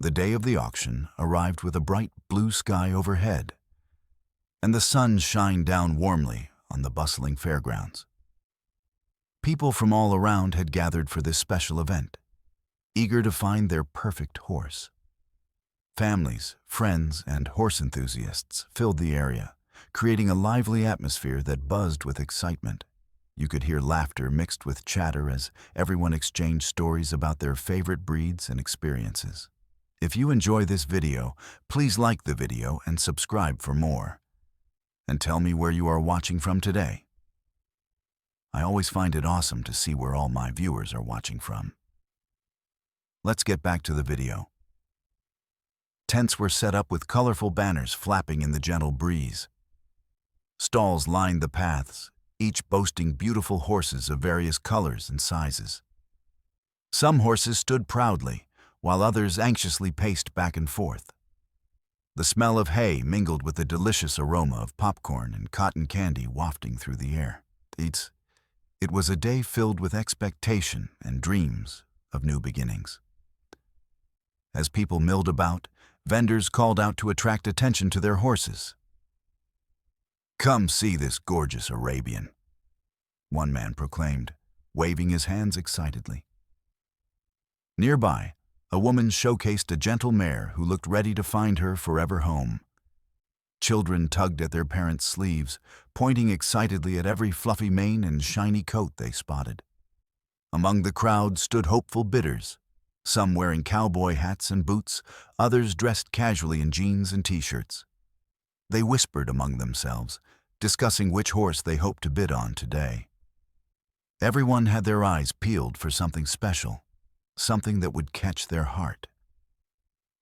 The day of the auction arrived with a bright blue sky overhead, and the sun shined down warmly on the bustling fairgrounds. People from all around had gathered for this special event, eager to find their perfect horse. Families, friends, and horse enthusiasts filled the area, creating a lively atmosphere that buzzed with excitement. You could hear laughter mixed with chatter as everyone exchanged stories about their favorite breeds and experiences. If you enjoy this video, please like the video and subscribe for more. And tell me where you are watching from today. I always find it awesome to see where all my viewers are watching from. Let's get back to the video. Tents were set up with colorful banners flapping in the gentle breeze. Stalls lined the paths, each boasting beautiful horses of various colors and sizes. Some horses stood proudly, while others anxiously paced back and forth. The smell of hay mingled with the delicious aroma of popcorn and cotton candy wafting through the air. It was a day filled with expectation and dreams of new beginnings. As people milled about, vendors called out to attract attention to their horses. "Come see this gorgeous Arabian," one man proclaimed, waving his hands excitedly. Nearby, a woman showcased a gentle mare who looked ready to find her forever home. Children tugged at their parents' sleeves, pointing excitedly at every fluffy mane and shiny coat they spotted. Among the crowd stood hopeful bidders, some wearing cowboy hats and boots, others dressed casually in jeans and t-shirts. They whispered among themselves, discussing which horse they hoped to bid on today. Everyone had their eyes peeled for something special, something that would catch their heart.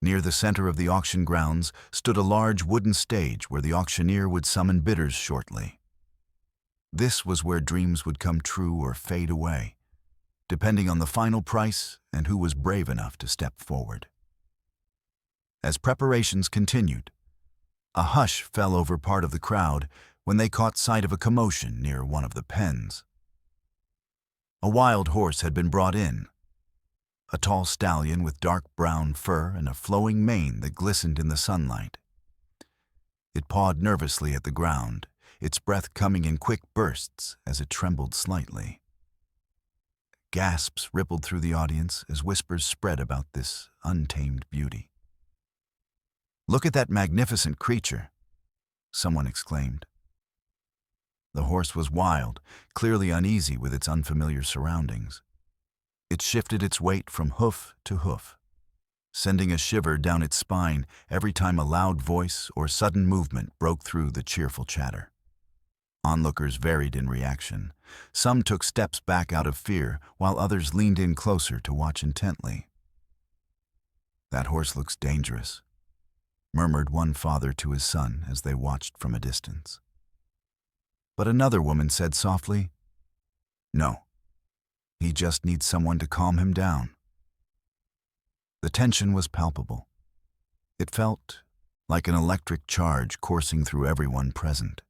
Near the center of the auction grounds stood a large wooden stage where the auctioneer would summon bidders shortly. This was where dreams would come true or fade away, depending on the final price and who was brave enough to step forward. As preparations continued, a hush fell over part of the crowd when they caught sight of a commotion near one of the pens. A wild horse had been brought in, a tall stallion with dark brown fur and a flowing mane that glistened in the sunlight. It pawed nervously at the ground, its breath coming in quick bursts as it trembled slightly. Gasps rippled through the audience as whispers spread about this untamed beauty. "Look at that magnificent creature," someone exclaimed. The horse was wild, clearly uneasy with its unfamiliar surroundings. It shifted its weight from hoof to hoof, sending a shiver down its spine every time a loud voice or sudden movement broke through the cheerful chatter. Onlookers varied in reaction. Some took steps back out of fear, while others leaned in closer to watch intently. "That horse looks dangerous," murmured one father to his son as they watched from a distance. But another woman said softly, "No. He just needs someone to calm him down." The tension was palpable. It felt like an electric charge coursing through everyone present.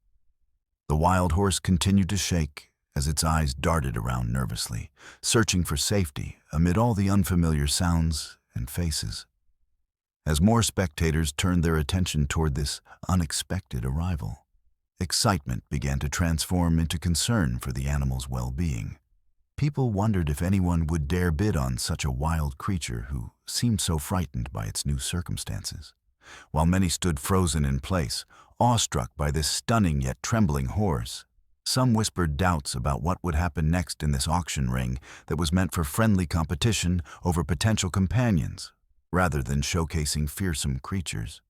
The wild horse continued to shake as its eyes darted around nervously, searching for safety amid all the unfamiliar sounds and faces. As more spectators turned their attention toward this unexpected arrival, excitement began to transform into concern for the animal's well-being. People wondered if anyone would dare bid on such a wild creature who seemed so frightened by its new circumstances, while many stood frozen in place, awestruck by this stunning yet trembling horse. Some whispered doubts about what would happen next in this auction ring that was meant for friendly competition over potential companions, rather than showcasing fearsome creatures.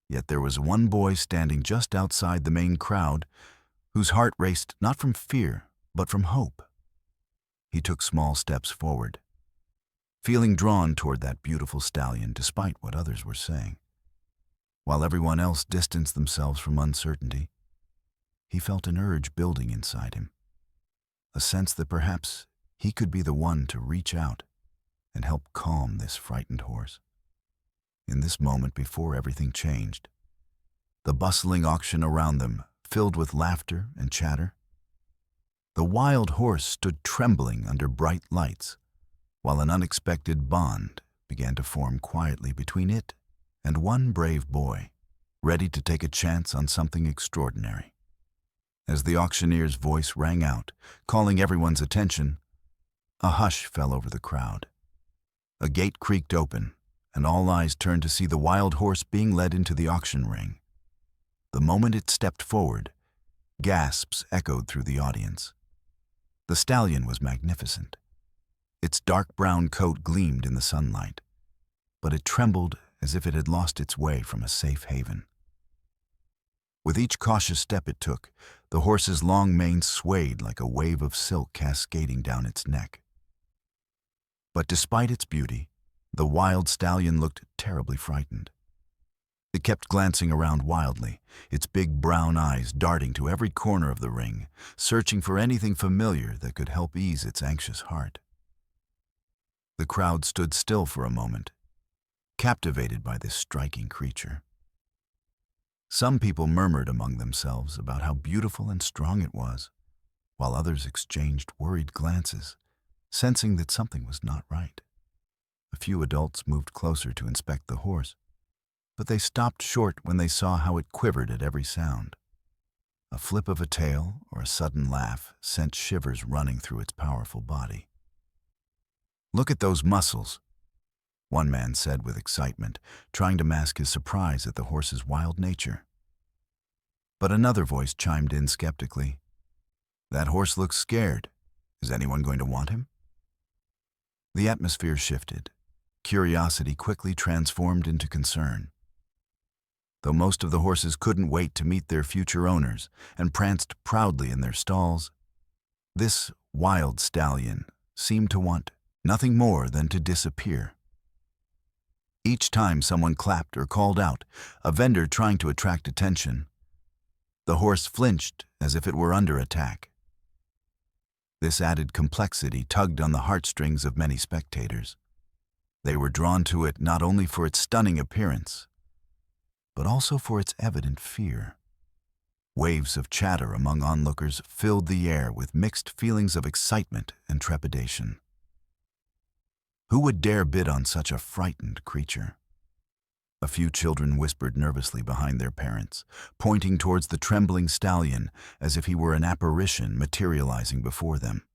Yet there was one boy standing just outside the main crowd whose heart raced not from fear, but from hope. He took small steps forward, feeling drawn toward that beautiful stallion despite what others were saying. While everyone else distanced themselves from uncertainty, he felt an urge building inside him, a sense that perhaps he could be the one to reach out and help calm this frightened horse. In this moment before everything changed, the bustling auction around them filled with laughter and chatter. The wild horse stood trembling under bright lights, while an unexpected bond began to form quietly between it and one brave boy, ready to take a chance on something extraordinary. As the auctioneer's voice rang out, calling everyone's attention, a hush fell over the crowd. A gate creaked open, and all eyes turned to see the wild horse being led into the auction ring. The moment it stepped forward, gasps echoed through the audience. The stallion was magnificent. Its dark brown coat gleamed in the sunlight, but it trembled as if it had lost its way from a safe haven. With each cautious step it took, the horse's long mane swayed like a wave of silk cascading down its neck. But despite its beauty, the wild stallion looked terribly frightened. It kept glancing around wildly, its big brown eyes darting to every corner of the ring, searching for anything familiar that could help ease its anxious heart. The crowd stood still for a moment, captivated by this striking creature. Some people murmured among themselves about how beautiful and strong it was, while others exchanged worried glances, sensing that something was not right. A few adults moved closer to inspect the horse, but they stopped short when they saw how it quivered at every sound. A flip of a tail or a sudden laugh sent shivers running through its powerful body. "Look at those muscles," one man said with excitement, trying to mask his surprise at the horse's wild nature. But another voice chimed in skeptically. "That horse looks scared. Is anyone going to want him?" The atmosphere shifted. Curiosity quickly transformed into concern. Though most of the horses couldn't wait to meet their future owners and pranced proudly in their stalls, this wild stallion seemed to want nothing more than to disappear. Each time someone clapped or called out, a vendor trying to attract attention, the horse flinched as if it were under attack. This added complexity tugged on the heartstrings of many spectators. They were drawn to it not only for its stunning appearance, but also for its evident fear. Waves of chatter among onlookers filled the air with mixed feelings of excitement and trepidation. Who would dare bid on such a frightened creature? A few children whispered nervously behind their parents, pointing towards the trembling stallion as if he were an apparition materializing before them.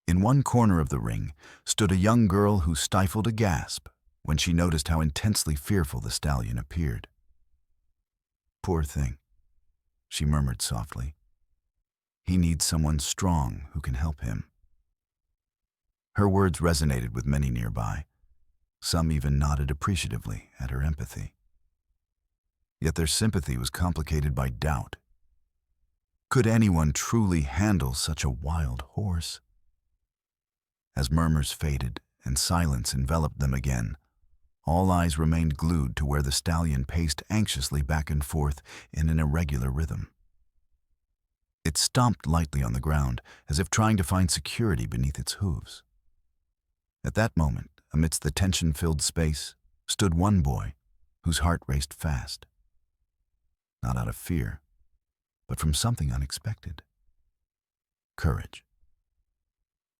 In one corner of the ring stood a young girl who stifled a gasp when she noticed how intensely fearful the stallion appeared. "Poor thing," she murmured softly. "He needs someone strong who can help him." Her words resonated with many nearby. Some even nodded appreciatively at her empathy. Yet their sympathy was complicated by doubt. Could anyone truly handle such a wild horse? As murmurs faded and silence enveloped them again, all eyes remained glued to where the stallion paced anxiously back and forth in an irregular rhythm. It stomped lightly on the ground, as if trying to find security beneath its hooves. At that moment, amidst the tension-filled space, stood one boy whose heart raced fast. Not out of fear, but from something unexpected. Courage.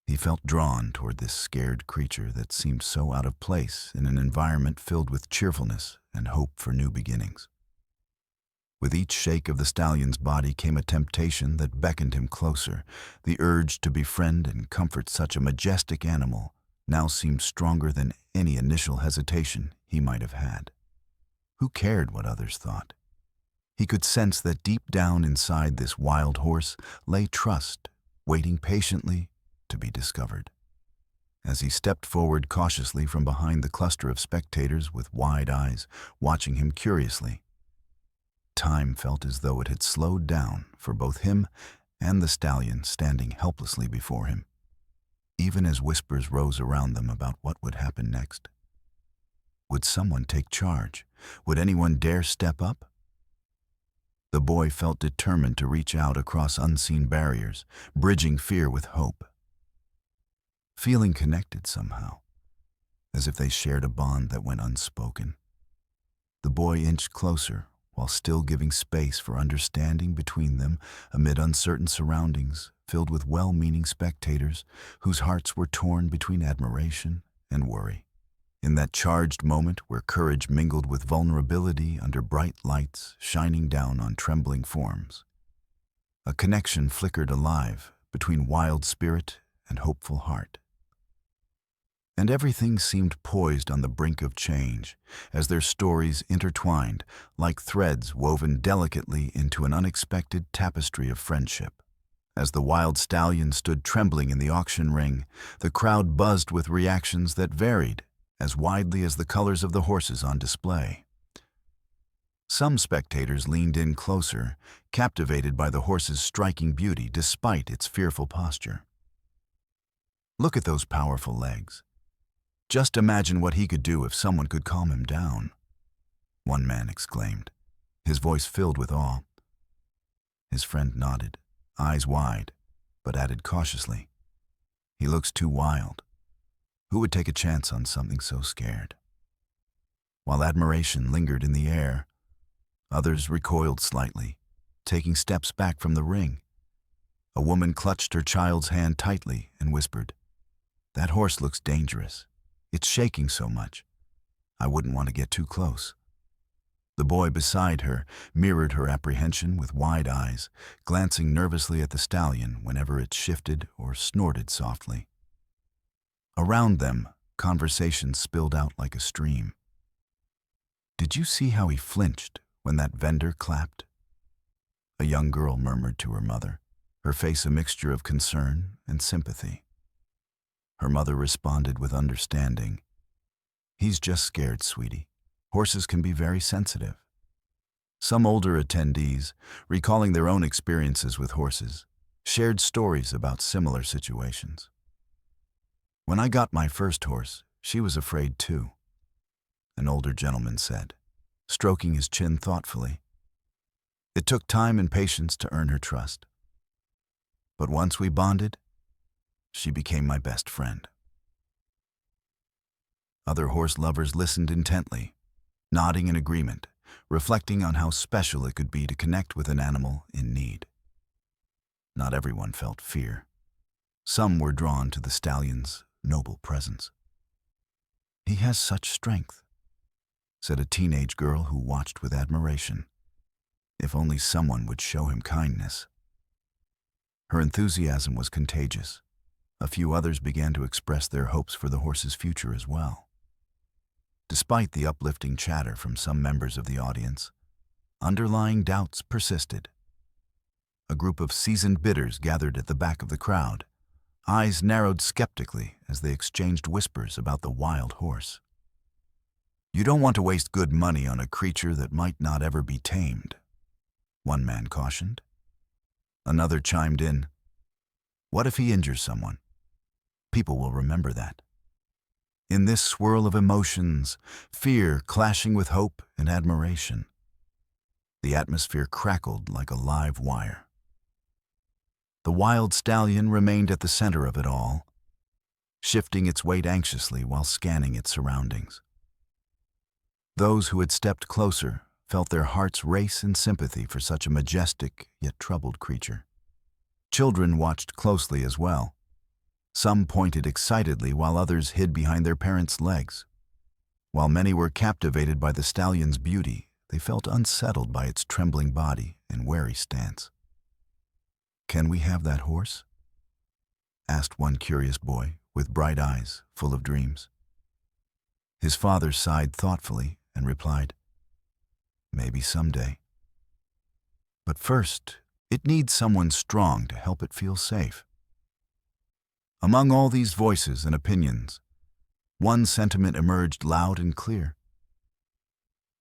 He felt drawn toward this scared creature that seemed so out of place in an environment filled with cheerfulness and hope for new beginnings. With each shake of the stallion's body came a temptation that beckoned him closer. The urge to befriend and comfort such a majestic animal now seemed stronger than any initial hesitation he might have had. Who cared what others thought? He could sense that deep down inside this wild horse lay trust, waiting patiently to be discovered. As he stepped forward cautiously from behind the cluster of spectators with wide eyes watching him curiously, time felt as though it had slowed down for both him and the stallion standing helplessly before him, even as whispers rose around them about what would happen next. Would someone take charge? Would anyone dare step up? The boy felt determined to reach out across unseen barriers, bridging fear with hope. Feeling connected somehow, as if they shared a bond that went unspoken. The boy inched closer, while still giving space for understanding between them amid uncertain surroundings filled with well-meaning spectators whose hearts were torn between admiration and worry. In that charged moment where courage mingled with vulnerability under bright lights shining down on trembling forms, a connection flickered alive between wild spirit and hopeful heart. And everything seemed poised on the brink of change as their stories intertwined like threads woven delicately into an unexpected tapestry of friendship. As the wild stallion stood trembling in the auction ring, the crowd buzzed with reactions that varied as widely as the colors of the horses on display. Some spectators leaned in closer, captivated by the horse's striking beauty despite its fearful posture. "Look at those powerful legs. Just imagine what he could do if someone could calm him down," one man exclaimed, his voice filled with awe. His friend nodded, eyes wide, but added cautiously, "He looks too wild. Who would take a chance on something so scared?" While admiration lingered in the air, others recoiled slightly, taking steps back from the ring. A woman clutched her child's hand tightly and whispered, "That horse looks dangerous. It's shaking so much. I wouldn't want to get too close." The boy beside her mirrored her apprehension with wide eyes, glancing nervously at the stallion whenever it shifted or snorted softly. Around them, conversation spilled out like a stream. "Did you see how he flinched when that vendor clapped?" a young girl murmured to her mother, her face a mixture of concern and sympathy. Her mother responded with understanding, "He's just scared, sweetie. Horses can be very sensitive." Some older attendees, recalling their own experiences with horses, shared stories about similar situations. "When I got my first horse, she was afraid too," an older gentleman said, stroking his chin thoughtfully. "It took time and patience to earn her trust. But once we bonded, she became my best friend." Other horse lovers listened intently, nodding in agreement, reflecting on how special it could be to connect with an animal in need. Not everyone felt fear. Some were drawn to the stallion's noble presence. "He has such strength," said a teenage girl who watched with admiration. "If only someone would show him kindness." Her enthusiasm was contagious. A few others began to express their hopes for the horse's future as well. Despite the uplifting chatter from some members of the audience, underlying doubts persisted. A group of seasoned bidders gathered at the back of the crowd, eyes narrowed skeptically as they exchanged whispers about the wild horse. "You don't want to waste good money on a creature that might not ever be tamed," one man cautioned. Another chimed in, "What if he injures someone? People will remember that." In this swirl of emotions, fear clashing with hope and admiration, the atmosphere crackled like a live wire. The wild stallion remained at the center of it all, shifting its weight anxiously while scanning its surroundings. Those who had stepped closer felt their hearts race in sympathy for such a majestic yet troubled creature. Children watched closely as well. Some pointed excitedly while others hid behind their parents' legs. While many were captivated by the stallion's beauty, they felt unsettled by its trembling body and wary stance. "Can we have that horse?" asked one curious boy with bright eyes full of dreams. His father sighed thoughtfully and replied, "Maybe someday. But first, it needs someone strong to help it feel safe." Among all these voices and opinions, one sentiment emerged loud and clear.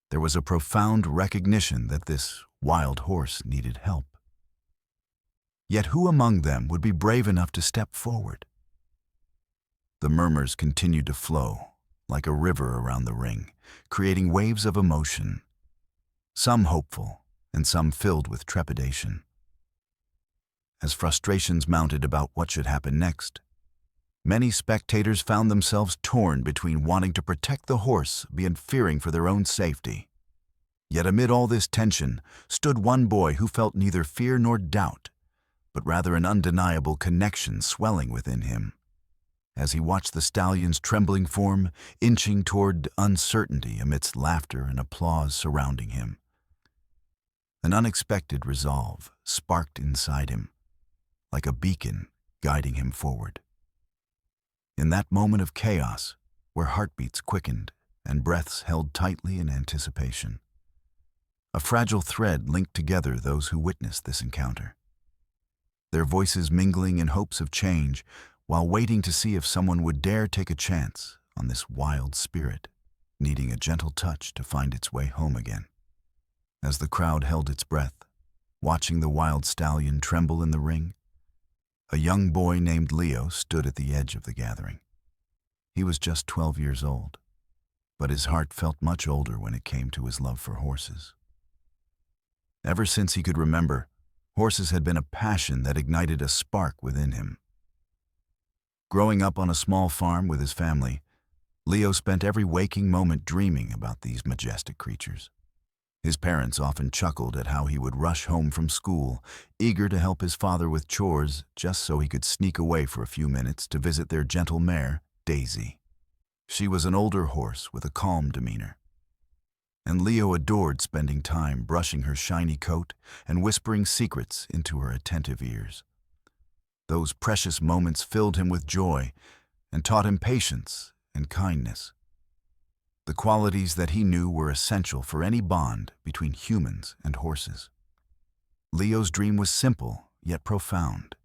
There was a profound recognition that this wild horse needed help. Yet who among them would be brave enough to step forward? The murmurs continued to flow like a river around the ring, creating waves of emotion, some hopeful and some filled with trepidation. As frustrations mounted about what should happen next, many spectators found themselves torn between wanting to protect the horse and fearing for their own safety. Yet amid all this tension stood one boy who felt neither fear nor doubt, but rather an undeniable connection swelling within him. as he watched the stallion's trembling form inching toward uncertainty amidst laughter and applause surrounding him. An unexpected resolve sparked inside him, like a beacon guiding him forward. In that moment of chaos, where heartbeats quickened and breaths held tightly in anticipation, a fragile thread linked together those who witnessed this encounter, their voices mingling in hopes of change while waiting to see if someone would dare take a chance on this wild spirit, needing a gentle touch to find its way home again. As the crowd held its breath, watching the wild stallion tremble in the ring, a young boy named Leo stood at the edge of the gathering. He was just 12 years old, but his heart felt much older when it came to his love for horses. Ever since he could remember, horses had been a passion that ignited a spark within him. Growing up on a small farm with his family, Leo spent every waking moment dreaming about these majestic creatures. His parents often chuckled at how he would rush home from school, eager to help his father with chores just so he could sneak away for a few minutes to visit their gentle mare, Daisy. She was an older horse with a calm demeanor, and Leo adored spending time brushing her shiny coat and whispering secrets into her attentive ears. Those precious moments filled him with joy and taught him patience and kindness, the qualities that he knew were essential for any bond between humans and horses. Leo's dream was simple, yet profound.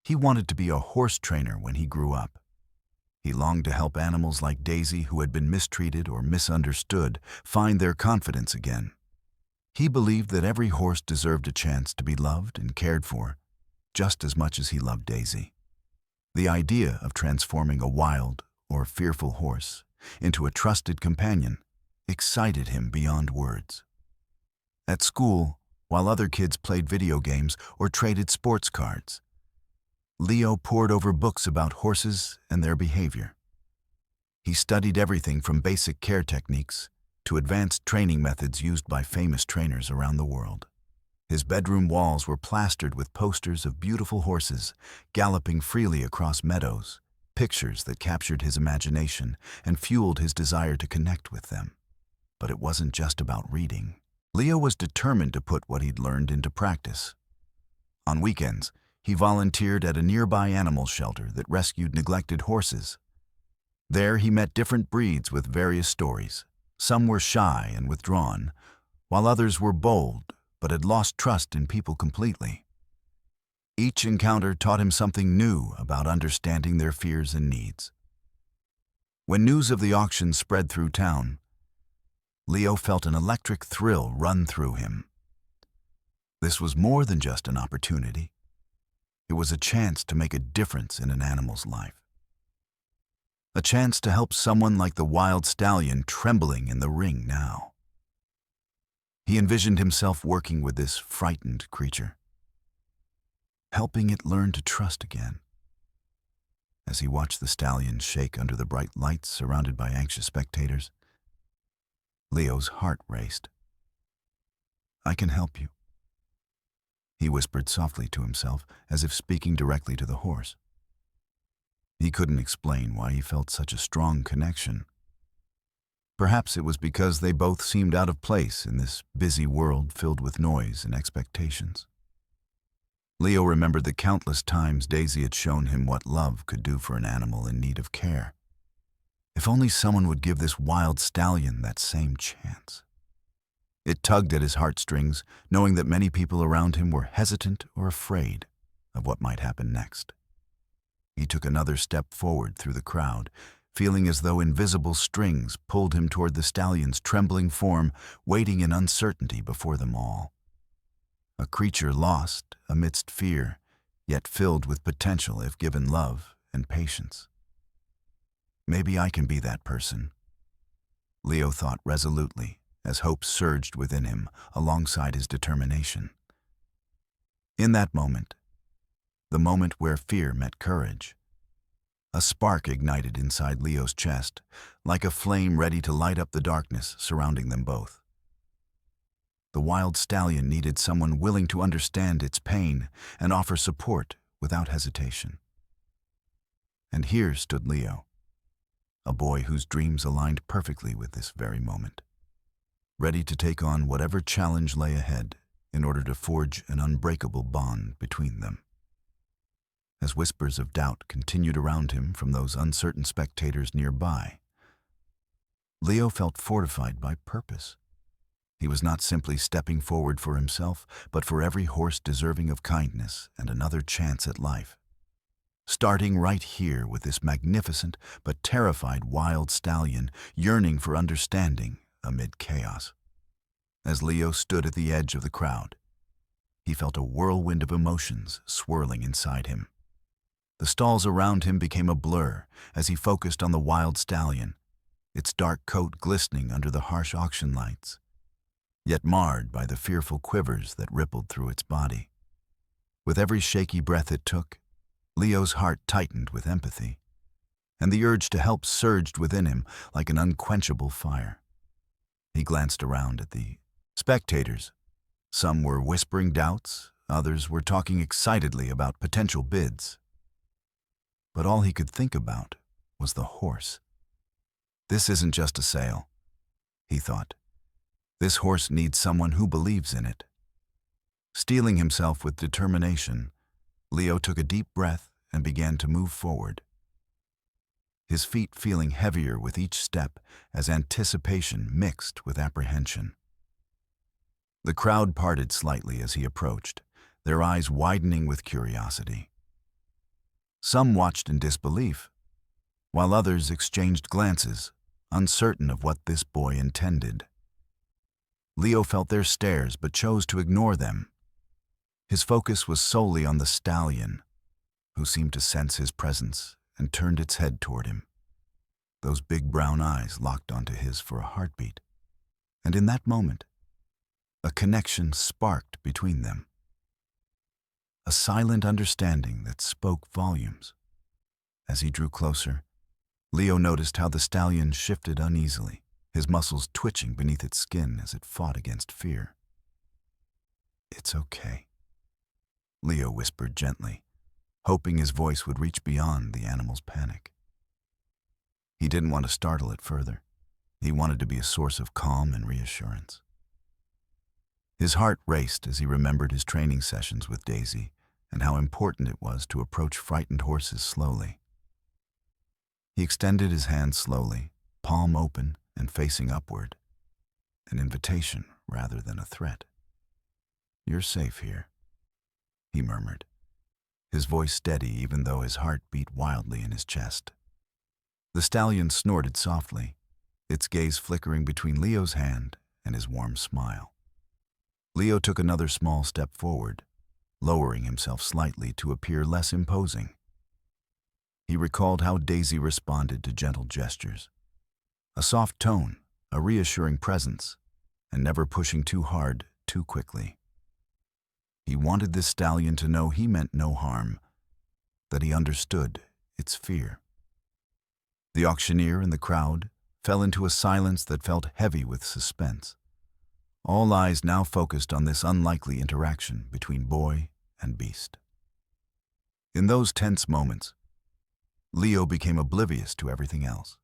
He wanted to be a horse trainer when he grew up. He longed to help animals like Daisy who had been mistreated or misunderstood find their confidence again. He believed that every horse deserved a chance to be loved and cared for, just as much as he loved Daisy. The idea of transforming a wild or fearful horse into a trusted companion excited him beyond words. At school, while other kids played video games or traded sports cards, Leo pored over books about horses and their behavior. He studied everything from basic care techniques to advanced training methods used by famous trainers around the world. His bedroom walls were plastered with posters of beautiful horses galloping freely across meadows, pictures that captured his imagination and fueled his desire to connect with them. But it wasn't just about reading. Leo was determined to put what he'd learned into practice. On weekends, he volunteered at a nearby animal shelter that rescued neglected horses. There he met different breeds with various stories. Some were shy and withdrawn, while others were bold but had lost trust in people completely. Each encounter taught him something new about understanding their fears and needs. When news of the auction spread through town, Leo felt an electric thrill run through him. This was more than just an opportunity. It was a chance to make a difference in an animal's life. A chance to help someone like the wild stallion trembling in the ring now. He envisioned himself working with this frightened creature, helping it learn to trust again. As he watched the stallion shake under the bright lights surrounded by anxious spectators, Leo's heart raced. "I can help you," he whispered softly to himself, as if speaking directly to the horse. He couldn't explain why he felt such a strong connection. Perhaps it was because they both seemed out of place in this busy world filled with noise and expectations. Leo remembered the countless times Daisy had shown him what love could do for an animal in need of care. If only someone would give this wild stallion that same chance. It tugged at his heartstrings, knowing that many people around him were hesitant or afraid of what might happen next. He took another step forward through the crowd, feeling as though invisible strings pulled him toward the stallion's trembling form, waiting in uncertainty before them all. A creature lost amidst fear, yet filled with potential if given love and patience. Maybe I can be that person, Leo thought resolutely, as hope surged within him alongside his determination. In that moment, the moment where fear met courage, a spark ignited inside Leo's chest, like a flame ready to light up the darkness surrounding them both. The wild stallion needed someone willing to understand its pain and offer support without hesitation. And here stood Leo, a boy whose dreams aligned perfectly with this very moment, ready to take on whatever challenge lay ahead in order to forge an unbreakable bond between them. As whispers of doubt continued around him from those uncertain spectators nearby, Leo felt fortified by purpose. He was not simply stepping forward for himself, but for every horse deserving of kindness and another chance at life. Starting right here with this magnificent but terrified wild stallion yearning for understanding amid chaos. As Leo stood at the edge of the crowd, he felt a whirlwind of emotions swirling inside him. The stalls around him became a blur as he focused on the wild stallion, its dark coat glistening under the harsh auction lights, yet marred by the fearful quivers that rippled through its body. With every shaky breath it took, Leo's heart tightened with empathy, and the urge to help surged within him like an unquenchable fire. He glanced around at the spectators. Some were whispering doubts, others were talking excitedly about potential bids. But all he could think about was the horse. This isn't just a sale, he thought. This horse needs someone who believes in it. Steeling himself with determination, Leo took a deep breath and began to move forward, his feet feeling heavier with each step as anticipation mixed with apprehension. The crowd parted slightly as he approached, their eyes widening with curiosity. Some watched in disbelief, while others exchanged glances, uncertain of what this boy intended. Leo felt their stares but chose to ignore them. His focus was solely on the stallion, who seemed to sense his presence and turned its head toward him. Those big brown eyes locked onto his for a heartbeat, and in that moment, a connection sparked between them. A silent understanding that spoke volumes. As he drew closer, Leo noticed how the stallion shifted uneasily, his muscles twitching beneath its skin as it fought against fear. "It's okay," Leo whispered gently, hoping his voice would reach beyond the animal's panic. He didn't want to startle it further. He wanted to be a source of calm and reassurance. His heart raced as he remembered his training sessions with Daisy and how important it was to approach frightened horses slowly. He extended his hand slowly, palm open and facing upward, an invitation rather than a threat. "You're safe here," he murmured, his voice steady even though his heart beat wildly in his chest. The stallion snorted softly, its gaze flickering between Leo's hand and his warm smile. Leo took another small step forward, lowering himself slightly to appear less imposing. He recalled how Daisy responded to gentle gestures. A soft tone, a reassuring presence, and never pushing too hard, too quickly. He wanted this stallion to know he meant no harm, that he understood its fear. The auctioneer and the crowd fell into a silence that felt heavy with suspense. All eyes now focused on this unlikely interaction between boy and beast. In those tense moments, Leo became oblivious to everything else.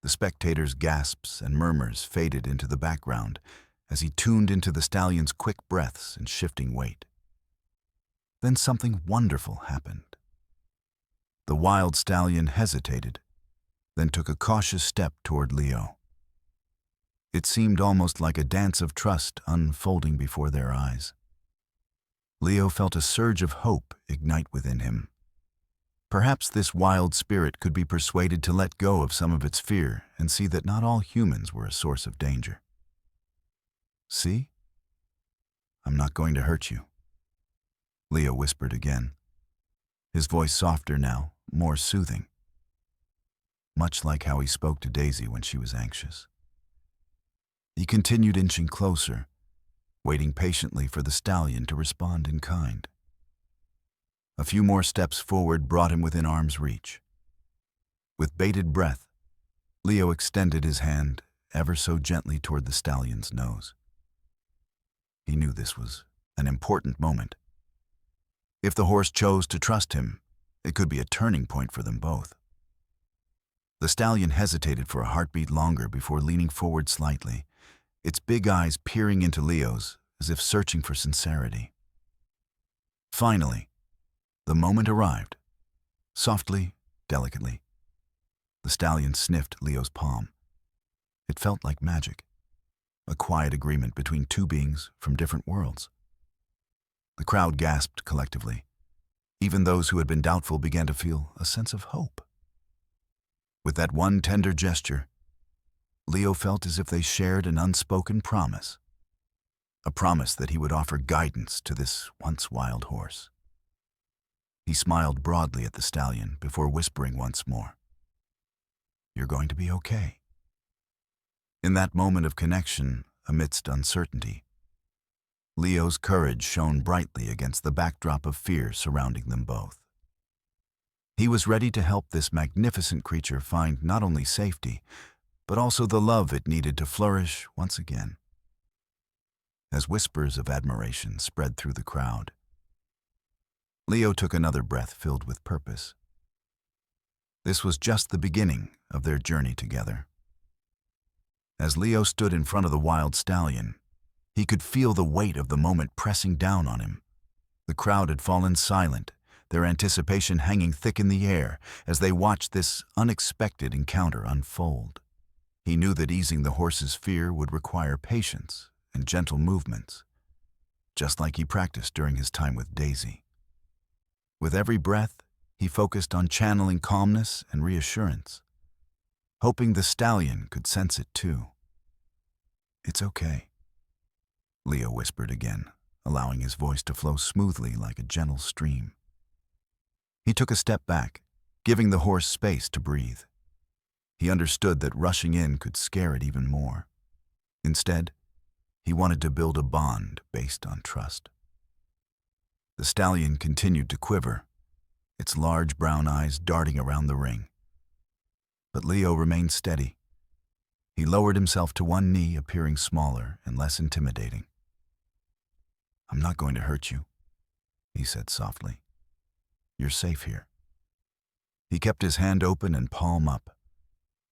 The spectators' gasps and murmurs faded into the background as he tuned into the stallion's quick breaths and shifting weight. Then something wonderful happened. The wild stallion hesitated, then took a cautious step toward Leo. It seemed almost like a dance of trust unfolding before their eyes. Leo felt a surge of hope ignite within him. Perhaps this wild spirit could be persuaded to let go of some of its fear and see that not all humans were a source of danger. "See? I'm not going to hurt you," Leo whispered again, his voice softer now, more soothing, much like how he spoke to Daisy when she was anxious. He continued inching closer, waiting patiently for the stallion to respond in kind. A few more steps forward brought him within arm's reach. With bated breath, Leo extended his hand ever so gently toward the stallion's nose. He knew this was an important moment. If the horse chose to trust him, It could be a turning point for them both. The stallion hesitated for a heartbeat longer before leaning forward slightly, its big eyes peering into Leo's as if searching for sincerity. Finally, the moment arrived. Softly, delicately, the stallion sniffed Leo's palm. It felt like magic, a quiet agreement between two beings from different worlds. The crowd gasped collectively. Even those who had been doubtful began to feel a sense of hope. With that one tender gesture, Leo felt as if they shared an unspoken promise, a promise that he would offer guidance to this once wild horse. He smiled broadly at the stallion before whispering once more, "You're going to be okay." In that moment of connection, amidst uncertainty, Leo's courage shone brightly against the backdrop of fear surrounding them both. He was ready to help this magnificent creature find not only safety, but also the love it needed to flourish once again. As whispers of admiration spread through the crowd, Leo took another breath filled with purpose. This was just the beginning of their journey together. As Leo stood in front of the wild stallion, he could feel the weight of the moment pressing down on him. The crowd had fallen silent, their anticipation hanging thick in the air as they watched this unexpected encounter unfold. He knew that easing the horse's fear would require patience and gentle movements, just like he practiced during his time with Daisy. With every breath, he focused on channeling calmness and reassurance, hoping the stallion could sense it too. "It's okay," Leo whispered again, allowing his voice to flow smoothly like a gentle stream. He took a step back, giving the horse space to breathe. He understood that rushing in could scare it even more. Instead, he wanted to build a bond based on trust. The stallion continued to quiver, its large brown eyes darting around the ring. But Leo remained steady. He lowered himself to one knee, appearing smaller and less intimidating. "I'm not going to hurt you," he said softly. "You're safe here." He kept his hand open and palm up,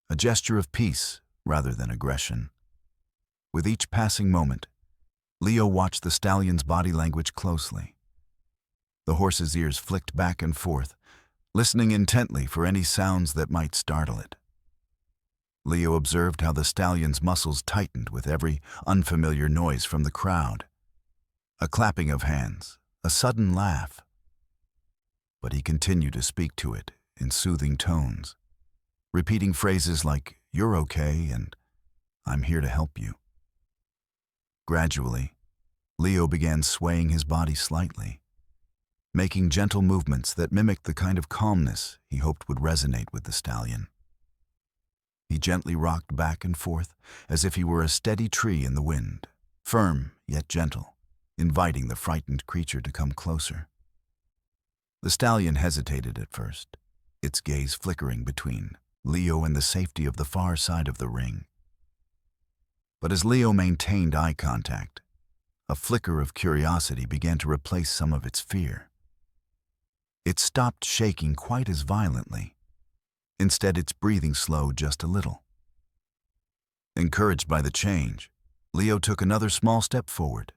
a gesture of peace rather than aggression. With each passing moment, Leo watched the stallion's body language closely. The horse's ears flicked back and forth, listening intently for any sounds that might startle it. Leo observed how the stallion's muscles tightened with every unfamiliar noise from the crowd. A clapping of hands, a sudden laugh. But he continued to speak to it in soothing tones, repeating phrases like, "You're okay," and "I'm here to help you." Gradually, Leo began swaying his body slightly, making gentle movements that mimicked the kind of calmness he hoped would resonate with the stallion. He gently rocked back and forth as if he were a steady tree in the wind, firm yet gentle, inviting the frightened creature to come closer. The stallion hesitated at first, its gaze flickering between Leo and the safety of the far side of the ring. But as Leo maintained eye contact, a flicker of curiosity began to replace some of its fear. It stopped shaking quite as violently. Instead, its breathing slowed just a little. Encouraged by the change, Leo took another small step forward,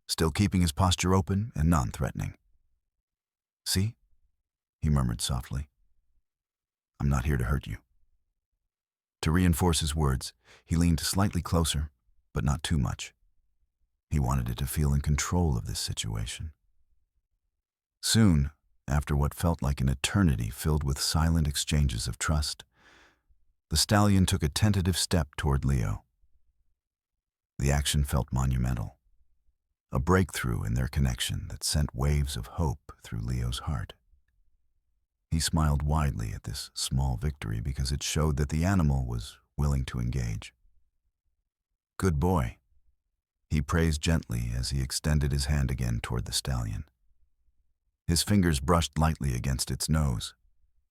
still keeping his posture open and non-threatening. "See?" he murmured softly. "I'm not here to hurt you." To reinforce his words, he leaned slightly closer, but not too much. He wanted it to feel in control of this situation. Soon, after what felt like an eternity filled with silent exchanges of trust, the stallion took a tentative step toward Leo. The action felt monumental, a breakthrough in their connection that sent waves of hope through Leo's heart. He smiled widely at this small victory because it showed that the animal was willing to engage. "Good boy," he praised gently as he extended his hand again toward the stallion. His fingers brushed lightly against its nose,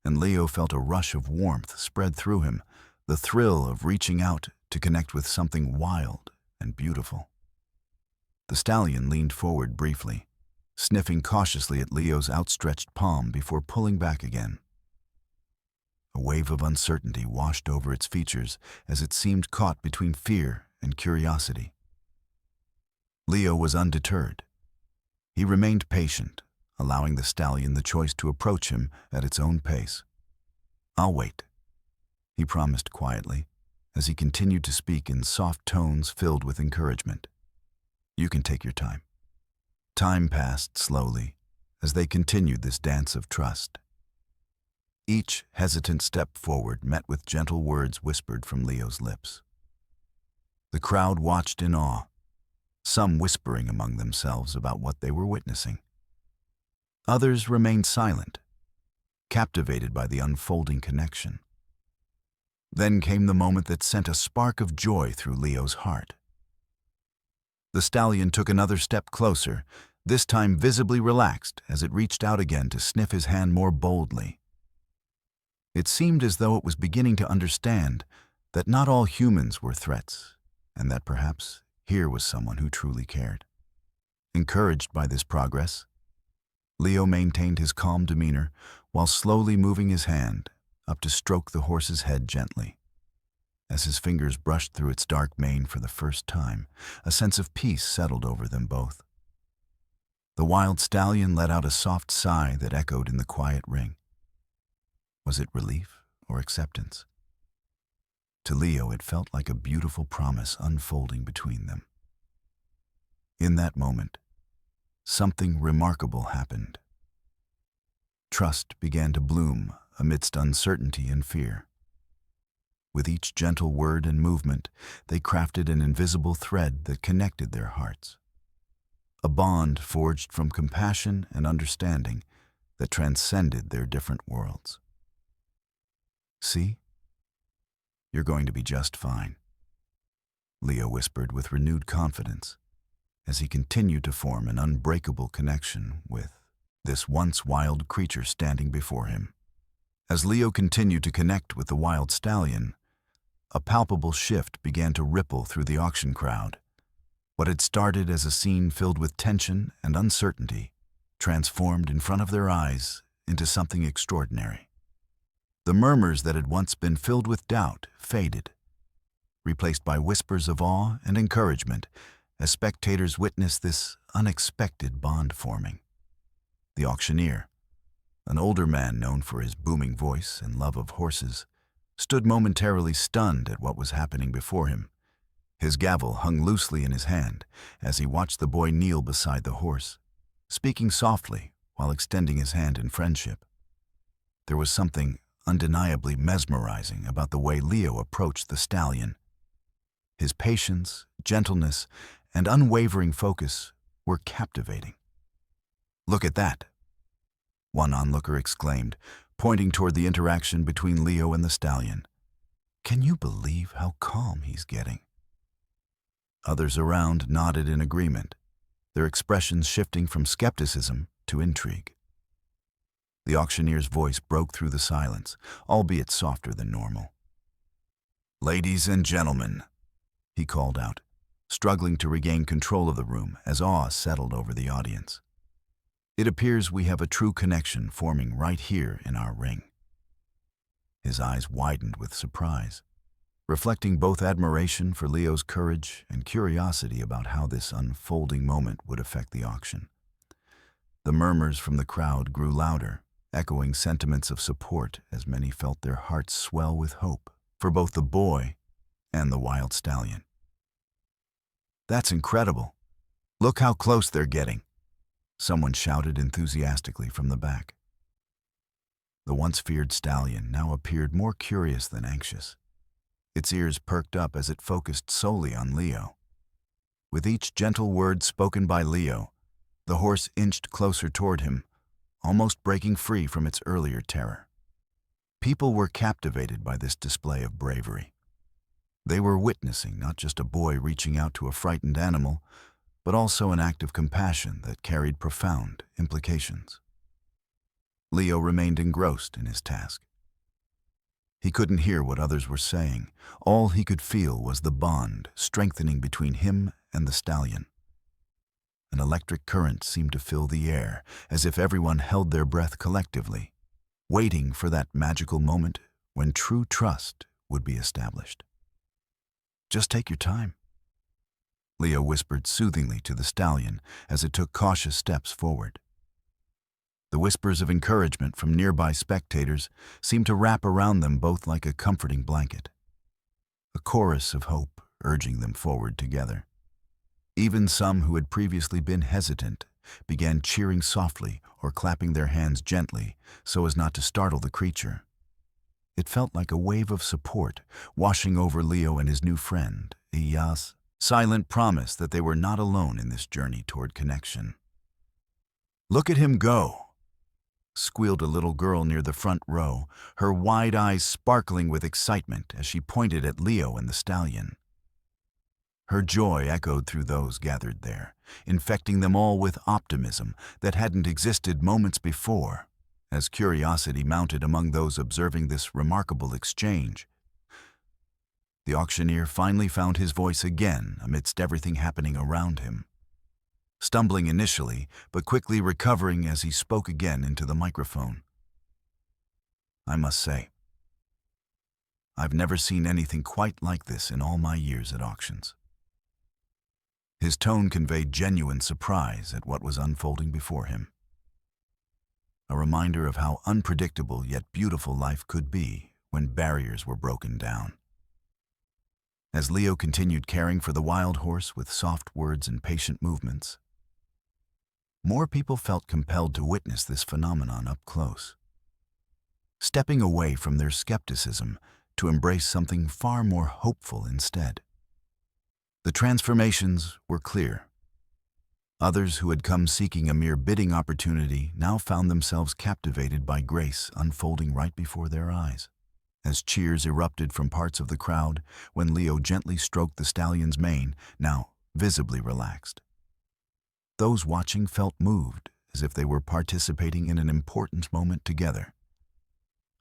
and Leo felt a rush of warmth spread through him, the thrill of reaching out to connect with something wild and beautiful. The stallion leaned forward briefly, sniffing cautiously at Leo's outstretched palm before pulling back again. A wave of uncertainty washed over its features as it seemed caught between fear and curiosity. Leo was undeterred. He remained patient, allowing the stallion the choice to approach him at its own pace. "I'll wait," he promised quietly, as he continued to speak in soft tones filled with encouragement. "You can take your time." Time passed slowly as they continued this dance of trust. Each hesitant step forward met with gentle words whispered from Leo's lips. The crowd watched in awe, some whispering among themselves about what they were witnessing. Others remained silent, captivated by the unfolding connection. Then came the moment that sent a spark of joy through Leo's heart. The stallion took another step closer, this time visibly relaxed as it reached out again to sniff his hand more boldly. It seemed as though it was beginning to understand that not all humans were threats, and that perhaps here was someone who truly cared. Encouraged by this progress, Leo maintained his calm demeanor while slowly moving his hand up to stroke the horse's head gently. As his fingers brushed through its dark mane for the first time, a sense of peace settled over them both. The wild stallion let out a soft sigh that echoed in the quiet ring. Was it relief or acceptance? To Leo, it felt like a beautiful promise unfolding between them. In that moment, something remarkable happened. Trust began to bloom amidst uncertainty and fear. With each gentle word and movement, they crafted an invisible thread that connected their hearts. A bond forged from compassion and understanding that transcended their different worlds. "See? You're going to be just fine," Leo whispered with renewed confidence as he continued to form an unbreakable connection with this once wild creature standing before him. As Leo continued to connect with the wild stallion, a palpable shift began to ripple through the auction crowd. What had started as a scene filled with tension and uncertainty transformed in front of their eyes into something extraordinary. The murmurs that had once been filled with doubt faded, replaced by whispers of awe and encouragement as spectators witnessed this unexpected bond forming. The auctioneer, an older man known for his booming voice and love of horses, stood momentarily stunned at what was happening before him. His gavel hung loosely in his hand as he watched the boy kneel beside the horse, speaking softly while extending his hand in friendship. There was something undeniably mesmerizing about the way Leo approached the stallion. His patience, gentleness, and unwavering focus were captivating. "Look at that," one onlooker exclaimed, pointing toward the interaction between Leo and the stallion. "Can you believe how calm he's getting?" Others around nodded in agreement, their expressions shifting from skepticism to intrigue. The auctioneer's voice broke through the silence, albeit softer than normal. "Ladies and gentlemen," he called out, struggling to regain control of the room as awe settled over the audience. "It appears we have a true connection forming right here in our ring." His eyes widened with surprise, reflecting both admiration for Leo's courage and curiosity about how this unfolding moment would affect the auction. The murmurs from the crowd grew louder, echoing sentiments of support as many felt their hearts swell with hope for both the boy and the wild stallion. "That's incredible. Look how close they're getting," someone shouted enthusiastically from the back. The once feared stallion now appeared more curious than anxious. Its ears perked up as it focused solely on Leo. With each gentle word spoken by Leo, the horse inched closer toward him, almost breaking free from its earlier terror. People were captivated by this display of bravery. They were witnessing not just a boy reaching out to a frightened animal, but also an act of compassion that carried profound implications. Leo remained engrossed in his task. He couldn't hear what others were saying. All he could feel was the bond strengthening between him and the stallion. An electric current seemed to fill the air, as if everyone held their breath collectively, waiting for that magical moment when true trust would be established. "Just take your time," Leo whispered soothingly to the stallion as it took cautious steps forward. The whispers of encouragement from nearby spectators seemed to wrap around them both like a comforting blanket, a chorus of hope urging them forward together. Even some who had previously been hesitant began cheering softly or clapping their hands gently so as not to startle the creature. It felt like a wave of support washing over Leo and his new friend, Iyas, silent promise that they were not alone in this journey toward connection. "Look at him go!" squealed a little girl near the front row, her wide eyes sparkling with excitement as she pointed at Leo and the stallion. Her joy echoed through those gathered there, infecting them all with optimism that hadn't existed moments before, as curiosity mounted among those observing this remarkable exchange. The auctioneer finally found his voice again amidst everything happening around him, stumbling initially, but quickly recovering as he spoke again into the microphone. "I must say, I've never seen anything quite like this in all my years at auctions." His tone conveyed genuine surprise at what was unfolding before him. A reminder of how unpredictable yet beautiful life could be when barriers were broken down. As Leo continued caring for the wild horse with soft words and patient movements, more people felt compelled to witness this phenomenon up close, stepping away from their skepticism to embrace something far more hopeful instead. The transformations were clear. Others who had come seeking a mere bidding opportunity now found themselves captivated by grace unfolding right before their eyes. As cheers erupted from parts of the crowd when Leo gently stroked the stallion's mane, now visibly relaxed. Those watching felt moved, as if they were participating in an important moment together.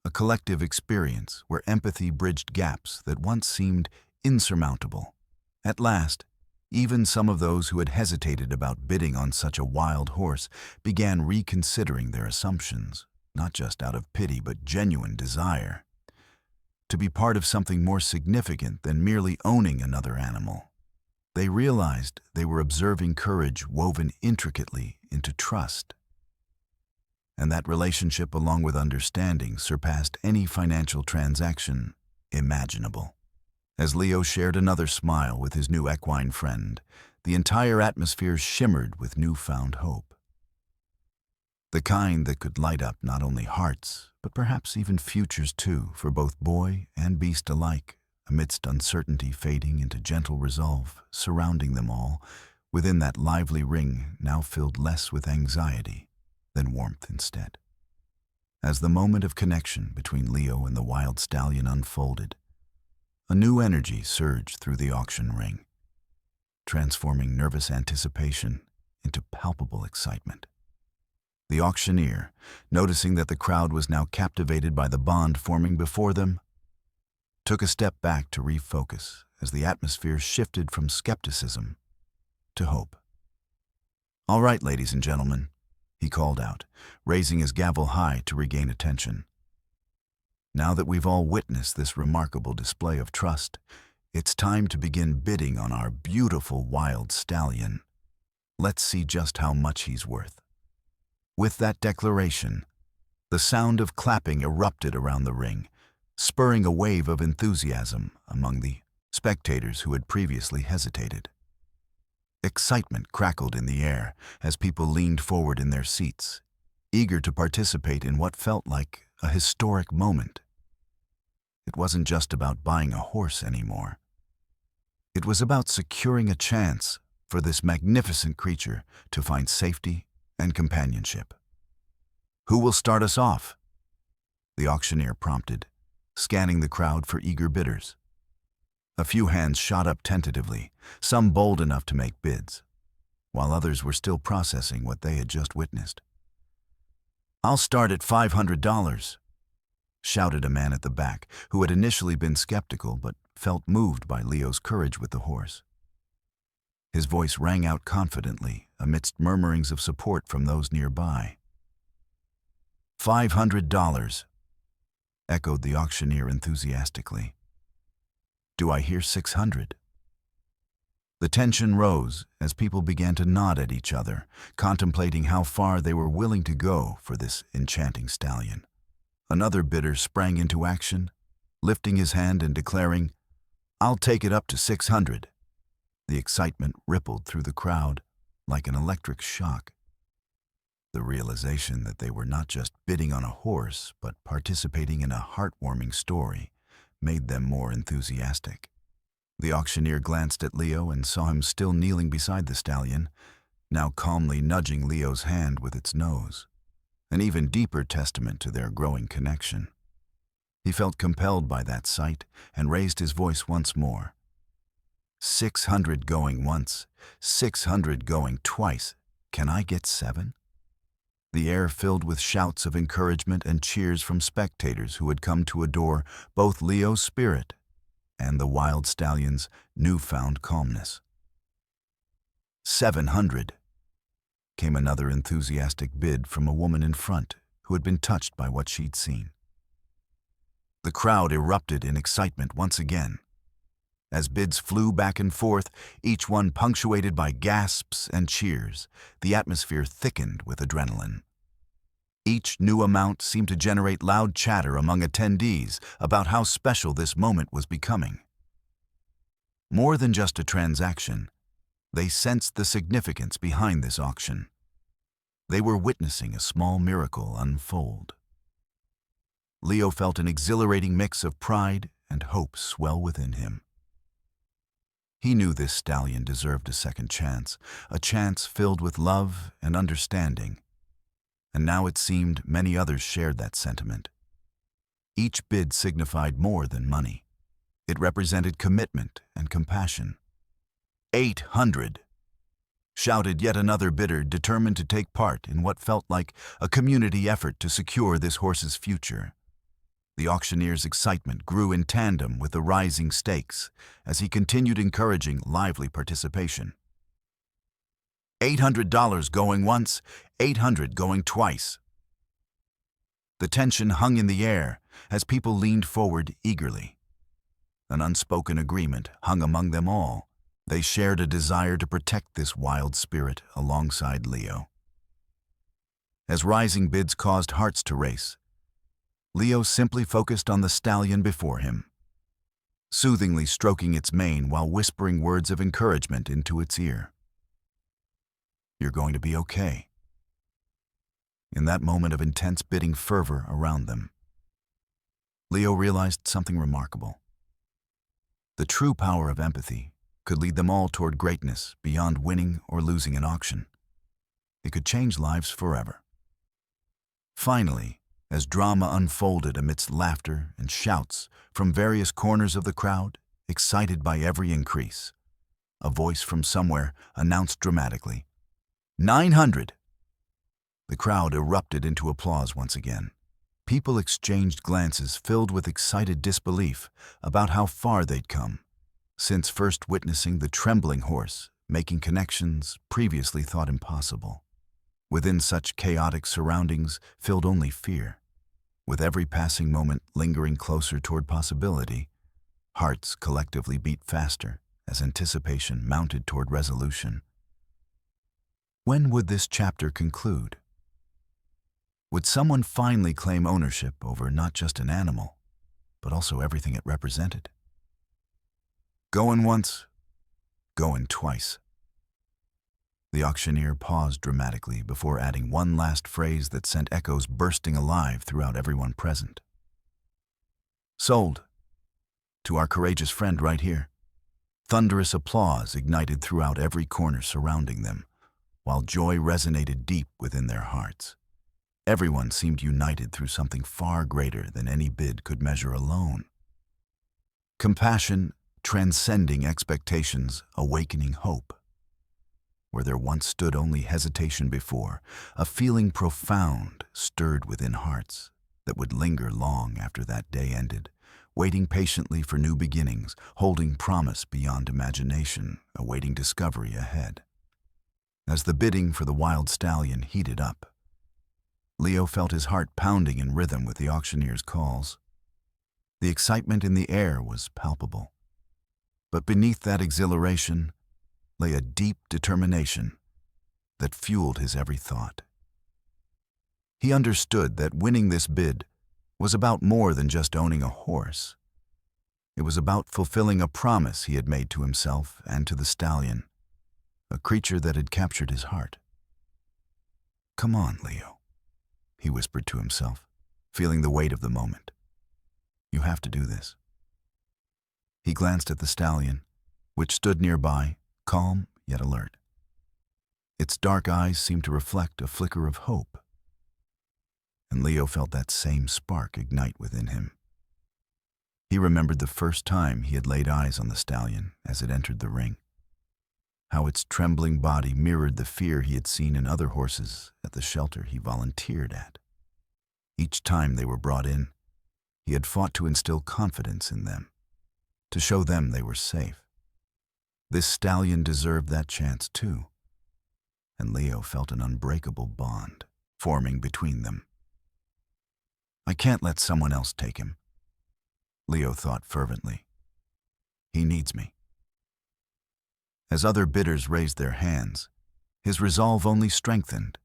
A collective experience where empathy bridged gaps that once seemed insurmountable. At last, even some of those who had hesitated about bidding on such a wild horse began reconsidering their assumptions, not just out of pity but genuine desire to be part of something more significant than merely owning another animal. They realized they were observing courage woven intricately into trust, and that relationship, along with understanding, surpassed any financial transaction imaginable. As Leo shared another smile with his new equine friend, the entire atmosphere shimmered with newfound hope. The kind that could light up not only hearts, but perhaps even futures too, for both boy and beast alike, amidst uncertainty fading into gentle resolve surrounding them all within that lively ring now filled less with anxiety than warmth instead. As the moment of connection between Leo and the wild stallion unfolded, a new energy surged through the auction ring, transforming nervous anticipation into palpable excitement. The auctioneer, noticing that the crowd was now captivated by the bond forming before them, took a step back to refocus as the atmosphere shifted from skepticism to hope. "All right, ladies and gentlemen," he called out, raising his gavel high to regain attention. "Now that we've all witnessed this remarkable display of trust, it's time to begin bidding on our beautiful wild stallion. Let's see just how much he's worth." With that declaration, the sound of clapping erupted around the ring, spurring a wave of enthusiasm among the spectators who had previously hesitated. Excitement crackled in the air as people leaned forward in their seats, eager to participate in what felt like a historic moment. It wasn't just about buying a horse anymore. It was about securing a chance for this magnificent creature to find safety and companionship. "Who will start us off?" the auctioneer prompted, scanning the crowd for eager bidders. A few hands shot up tentatively, some bold enough to make bids, while others were still processing what they had just witnessed. "I'll start at $500, shouted a man at the back who had initially been skeptical but felt moved by Leo's courage with the horse. His voice rang out confidently amidst murmurings of support from those nearby. $500, echoed the auctioneer enthusiastically. Do I hear 600? The tension rose as people began to nod at each other, contemplating how far they were willing to go for this enchanting stallion. Another bidder sprang into action, lifting his hand and declaring, "I'll take it up to 600. The excitement rippled through the crowd like an electric shock. The realization that they were not just bidding on a horse, but participating in a heartwarming story, made them more enthusiastic. The auctioneer glanced at Leo and saw him still kneeling beside the stallion, now calmly nudging Leo's hand with its nose, an even deeper testament to their growing connection. He felt compelled by that sight and raised his voice once more. 600 going once, 600 going twice. Can I get 7? The air filled with shouts of encouragement and cheers from spectators who had come to adore both Leo's spirit and the wild stallion's newfound calmness. 700, came another enthusiastic bid from a woman in front who had been touched by what she'd seen. The crowd erupted in excitement once again. As bids flew back and forth, each one punctuated by gasps and cheers, the atmosphere thickened with adrenaline. Each new amount seemed to generate loud chatter among attendees about how special this moment was becoming. More than just a transaction, they sensed the significance behind this auction. They were witnessing a small miracle unfold. Leo felt an exhilarating mix of pride and hope swell within him. He knew this stallion deserved a second chance, a chance filled with love and understanding. And now it seemed many others shared that sentiment. Each bid signified more than money. It represented commitment and compassion. 800, shouted yet another bidder determined to take part in what felt like a community effort to secure this horse's future. The auctioneer's excitement grew in tandem with the rising stakes as he continued encouraging lively participation. $800 going once, 800 going twice. The tension hung in the air as people leaned forward eagerly. An unspoken agreement hung among them all. They shared a desire to protect this wild spirit alongside Leo. As rising bids caused hearts to race, Leo simply focused on the stallion before him, soothingly stroking its mane while whispering words of encouragement into its ear. You're going to be okay. In that moment of intense bidding fervor around them, Leo realized something remarkable. The true power of empathy could lead them all toward greatness beyond winning or losing an auction. It could change lives forever. Finally, as drama unfolded amidst laughter and shouts from various corners of the crowd, excited by every increase, a voice from somewhere announced dramatically, 900! The crowd erupted into applause once again. People exchanged glances filled with excited disbelief about how far they'd come, since first witnessing the trembling horse making connections previously thought impossible. Within such chaotic surroundings filled only fear. With every passing moment lingering closer toward possibility, hearts collectively beat faster as anticipation mounted toward resolution. When would this chapter conclude? Would someone finally claim ownership over not just an animal, but also everything it represented? Going once, going twice. The auctioneer paused dramatically before adding one last phrase that sent echoes bursting alive throughout everyone present. Sold. To our courageous friend right here. Thunderous applause ignited throughout every corner surrounding them, while joy resonated deep within their hearts. Everyone seemed united through something far greater than any bid could measure alone. Compassion transcending expectations, awakening hope. Where there once stood only hesitation before, a feeling profound stirred within hearts that would linger long after that day ended, waiting patiently for new beginnings, holding promise beyond imagination, awaiting discovery ahead. As the bidding for the wild stallion heated up, Leo felt his heart pounding in rhythm with the auctioneer's calls. The excitement in the air was palpable, but beneath that exhilaration lay a deep determination that fueled his every thought. He understood that winning this bid was about more than just owning a horse. It was about fulfilling a promise he had made to himself and to the stallion, a creature that had captured his heart. "Come on, Leo," he whispered to himself, feeling the weight of the moment. "You have to do this." He glanced at the stallion, which stood nearby, calm yet alert. Its dark eyes seemed to reflect a flicker of hope, and Leo felt that same spark ignite within him. He remembered the first time he had laid eyes on the stallion as it entered the ring, how its trembling body mirrored the fear he had seen in other horses at the shelter he volunteered at. Each time they were brought in, he had fought to instill confidence in them, to show them they were safe. This stallion deserved that chance too, and Leo felt an unbreakable bond forming between them. "I can't let someone else take him," Leo thought fervently. "He needs me." As other bidders raised their hands, his resolve only strengthened.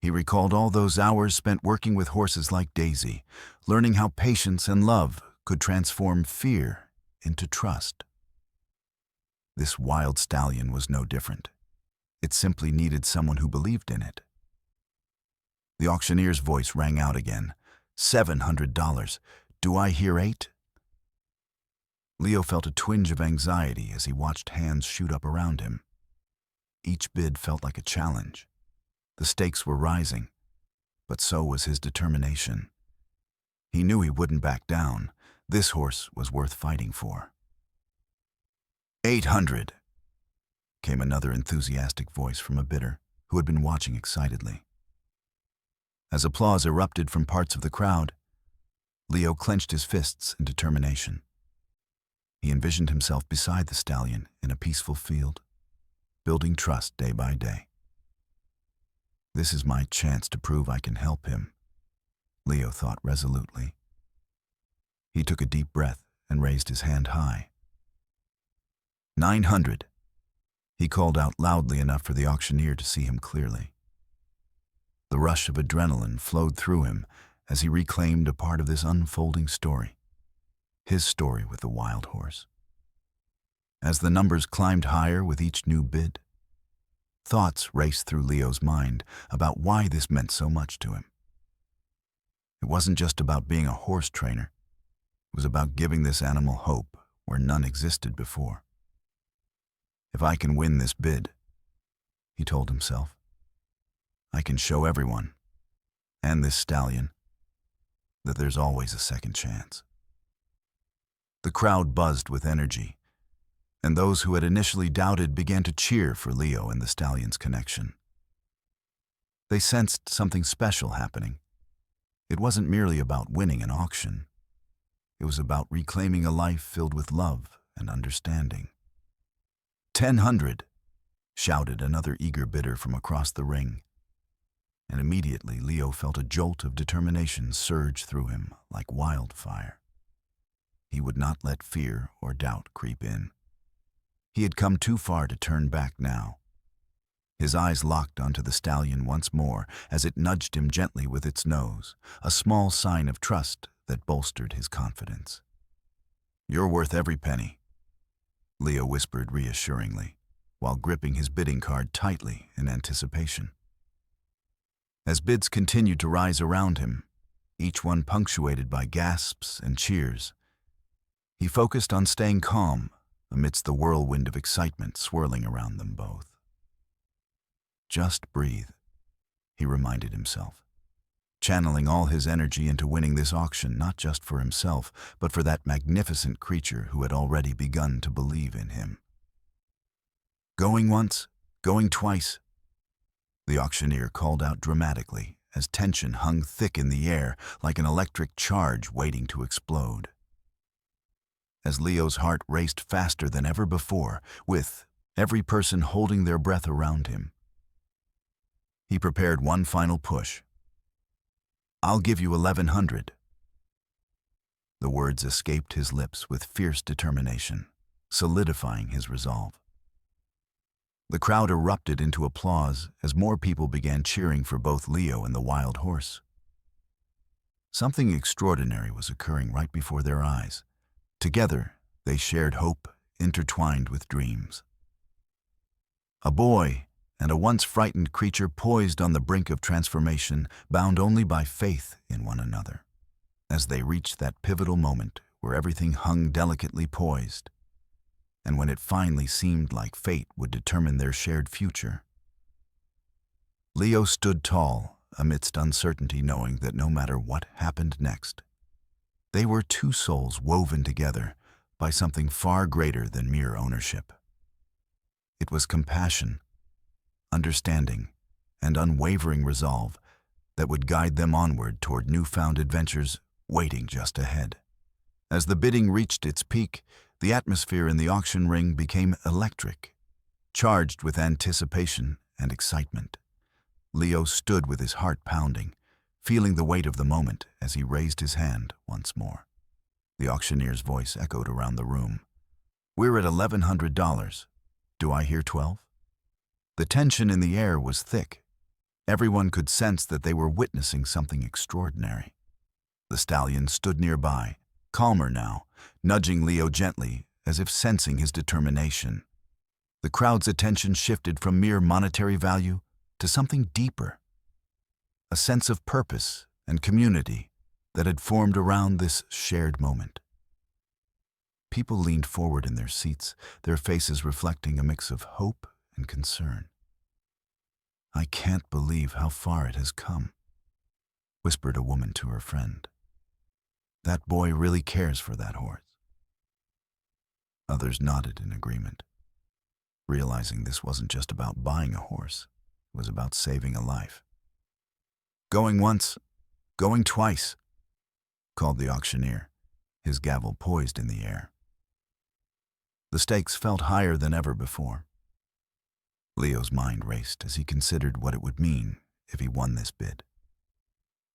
He recalled all those hours spent working with horses like Daisy, learning how patience and love could transform fear into trust. This wild stallion was no different. It simply needed someone who believed in it. The auctioneer's voice rang out again. $700. Do I hear 8? Leo felt a twinge of anxiety as he watched hands shoot up around him. Each bid felt like a challenge. The stakes were rising, but so was his determination. He knew he wouldn't back down. This horse was worth fighting for. 800, came another enthusiastic voice from a bidder who had been watching excitedly. As applause erupted from parts of the crowd, Leo clenched his fists in determination. He envisioned himself beside the stallion in a peaceful field, building trust day by day. "This is my chance to prove I can help him," Leo thought resolutely. He took a deep breath and raised his hand high. 900, he called out loudly enough for the auctioneer to see him clearly. The rush of adrenaline flowed through him as he reclaimed a part of this unfolding story, his story with the wild horse. As the numbers climbed higher with each new bid, thoughts raced through Leo's mind about why this meant so much to him. It wasn't just about being a horse trainer. It was about giving this animal hope where none existed before. "If I can win this bid," he told himself, "I can show everyone, and this stallion, that there's always a second chance." The crowd buzzed with energy, and those who had initially doubted began to cheer for Leo and the stallion's connection. They sensed something special happening. It wasn't merely about winning an auction. It was about reclaiming a life filled with love and understanding. 1000, shouted another eager bidder from across the ring, and immediately Leo felt a jolt of determination surge through him like wildfire. He would not let fear or doubt creep in. He had come too far to turn back now. His eyes locked onto the stallion once more as it nudged him gently with its nose, a small sign of trust that bolstered his confidence. "You're worth every penny," Leo whispered reassuringly, while gripping his bidding card tightly in anticipation. As bids continued to rise around him, each one punctuated by gasps and cheers, he focused on staying calm amidst the whirlwind of excitement swirling around them both. "Just breathe," he reminded himself, channeling all his energy into winning this auction not just for himself, but for that magnificent creature who had already begun to believe in him. "Going once, going twice," the auctioneer called out dramatically as tension hung thick in the air like an electric charge waiting to explode. as Leo's heart raced faster than ever before, with every person holding their breath around him. He prepared one final push. "I'll give you 1,100. The words escaped his lips with fierce determination, solidifying his resolve. The crowd erupted into applause as more people began cheering for both Leo and the wild horse. Something extraordinary was occurring right before their eyes. Together, they shared hope, intertwined with dreams. A boy and a once frightened creature poised on the brink of transformation, bound only by faith in one another. As they reached that pivotal moment where everything hung delicately poised, and when it finally seemed like fate would determine their shared future, Leo stood tall amidst uncertainty, knowing that no matter what happened next, they were two souls woven together by something far greater than mere ownership. It was compassion, understanding, and unwavering resolve that would guide them onward toward newfound adventures waiting just ahead. As the bidding reached its peak, the atmosphere in the auction ring became electric, charged with anticipation and excitement. Leo stood with his heart pounding, feeling the weight of the moment as he raised his hand once more. The auctioneer's voice echoed around the room. "We're at $1,100. Do I hear 12? The tension in the air was thick. Everyone could sense that they were witnessing something extraordinary. The stallion stood nearby, calmer now, nudging Leo gently, as if sensing his determination. The crowd's attention shifted from mere monetary value to something deeper, a sense of purpose and community that had formed around this shared moment. People leaned forward in their seats, their faces reflecting a mix of hope and concern. "I can't believe how far it has come," whispered a woman to her friend. "That boy really cares for that horse." Others nodded in agreement, realizing this wasn't just about buying a horse, it was about saving a life. "Going once, going twice," called the auctioneer, his gavel poised in the air. The stakes felt higher than ever before. Leo's mind raced as he considered what it would mean if he won this bid.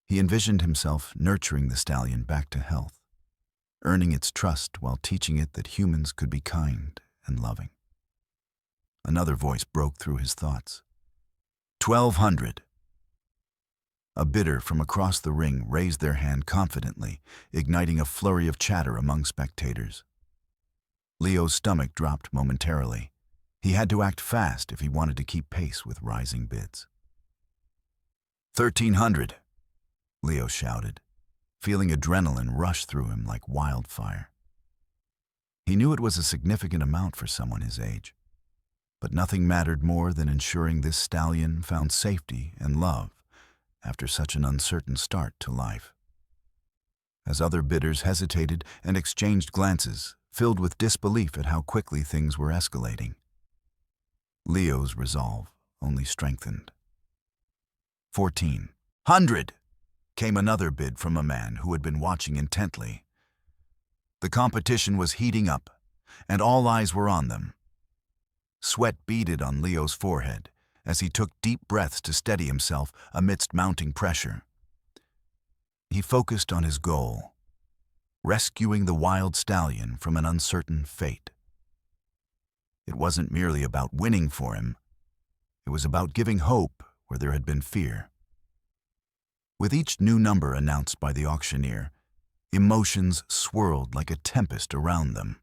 He envisioned himself nurturing the stallion back to health, earning its trust while teaching it that humans could be kind and loving. Another voice broke through his thoughts. 1,200. A bidder from across the ring raised their hand confidently, igniting a flurry of chatter among spectators. Leo's stomach dropped momentarily. He had to act fast if he wanted to keep pace with rising bids. 1,300, Leo shouted, feeling adrenaline rush through him like wildfire. He knew it was a significant amount for someone his age, but nothing mattered more than ensuring this stallion found safety and love after such an uncertain start to life. As other bidders hesitated and exchanged glances, filled with disbelief at how quickly things were escalating, Leo's resolve only strengthened. 1,400 came another bid from a man who had been watching intently. The competition was heating up, and all eyes were on them. Sweat beaded on Leo's forehead as he took deep breaths to steady himself amidst mounting pressure. He focused on his goal, rescuing the wild stallion from an uncertain fate. It wasn't merely about winning for him. It was about giving hope where there had been fear. With each new number announced by the auctioneer, emotions swirled like a tempest around them.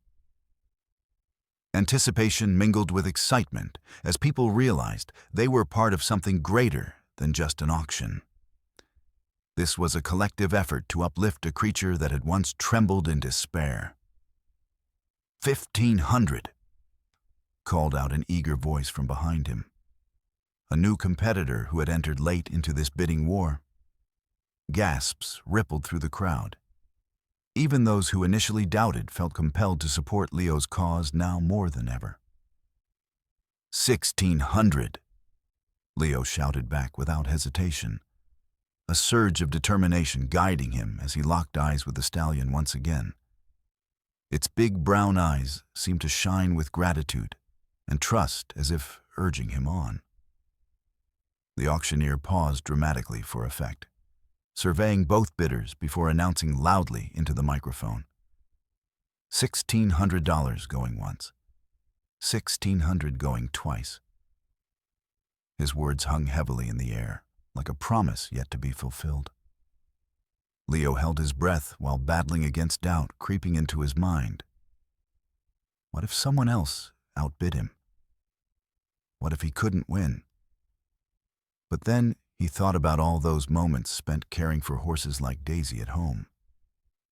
Anticipation mingled with excitement as people realized they were part of something greater than just an auction. This was a collective effort to uplift a creature that had once trembled in despair. 1,500, called out an eager voice from behind him. A new competitor who had entered late into this bidding war. Gasps rippled through the crowd. Even those who initially doubted felt compelled to support Leo's cause now more than ever. 1,600, Leo shouted back without hesitation, a surge of determination guiding him as he locked eyes with the stallion once again. Its big brown eyes seemed to shine with gratitude and trust, as if urging him on. The auctioneer paused dramatically for effect, surveying both bidders before announcing loudly into the microphone, $1,600 going once, $1,600 going twice. His words hung heavily in the air, like a promise yet to be fulfilled. Leo held his breath while battling against doubt creeping into his mind. What if someone else outbid him? What if he couldn't win? But then he thought about all those moments spent caring for horses like Daisy at home,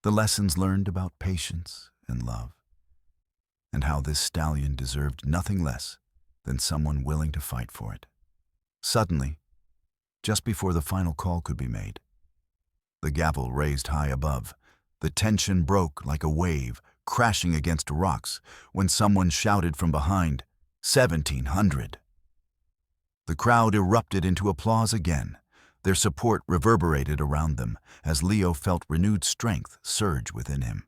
the lessons learned about patience and love, and how this stallion deserved nothing less than someone willing to fight for it. Suddenly, just before the final call could be made, the gavel raised high above, the tension broke like a wave crashing against rocks when someone shouted from behind, 1,700. The crowd erupted into applause again. Their support reverberated around them as Leo felt renewed strength surge within him.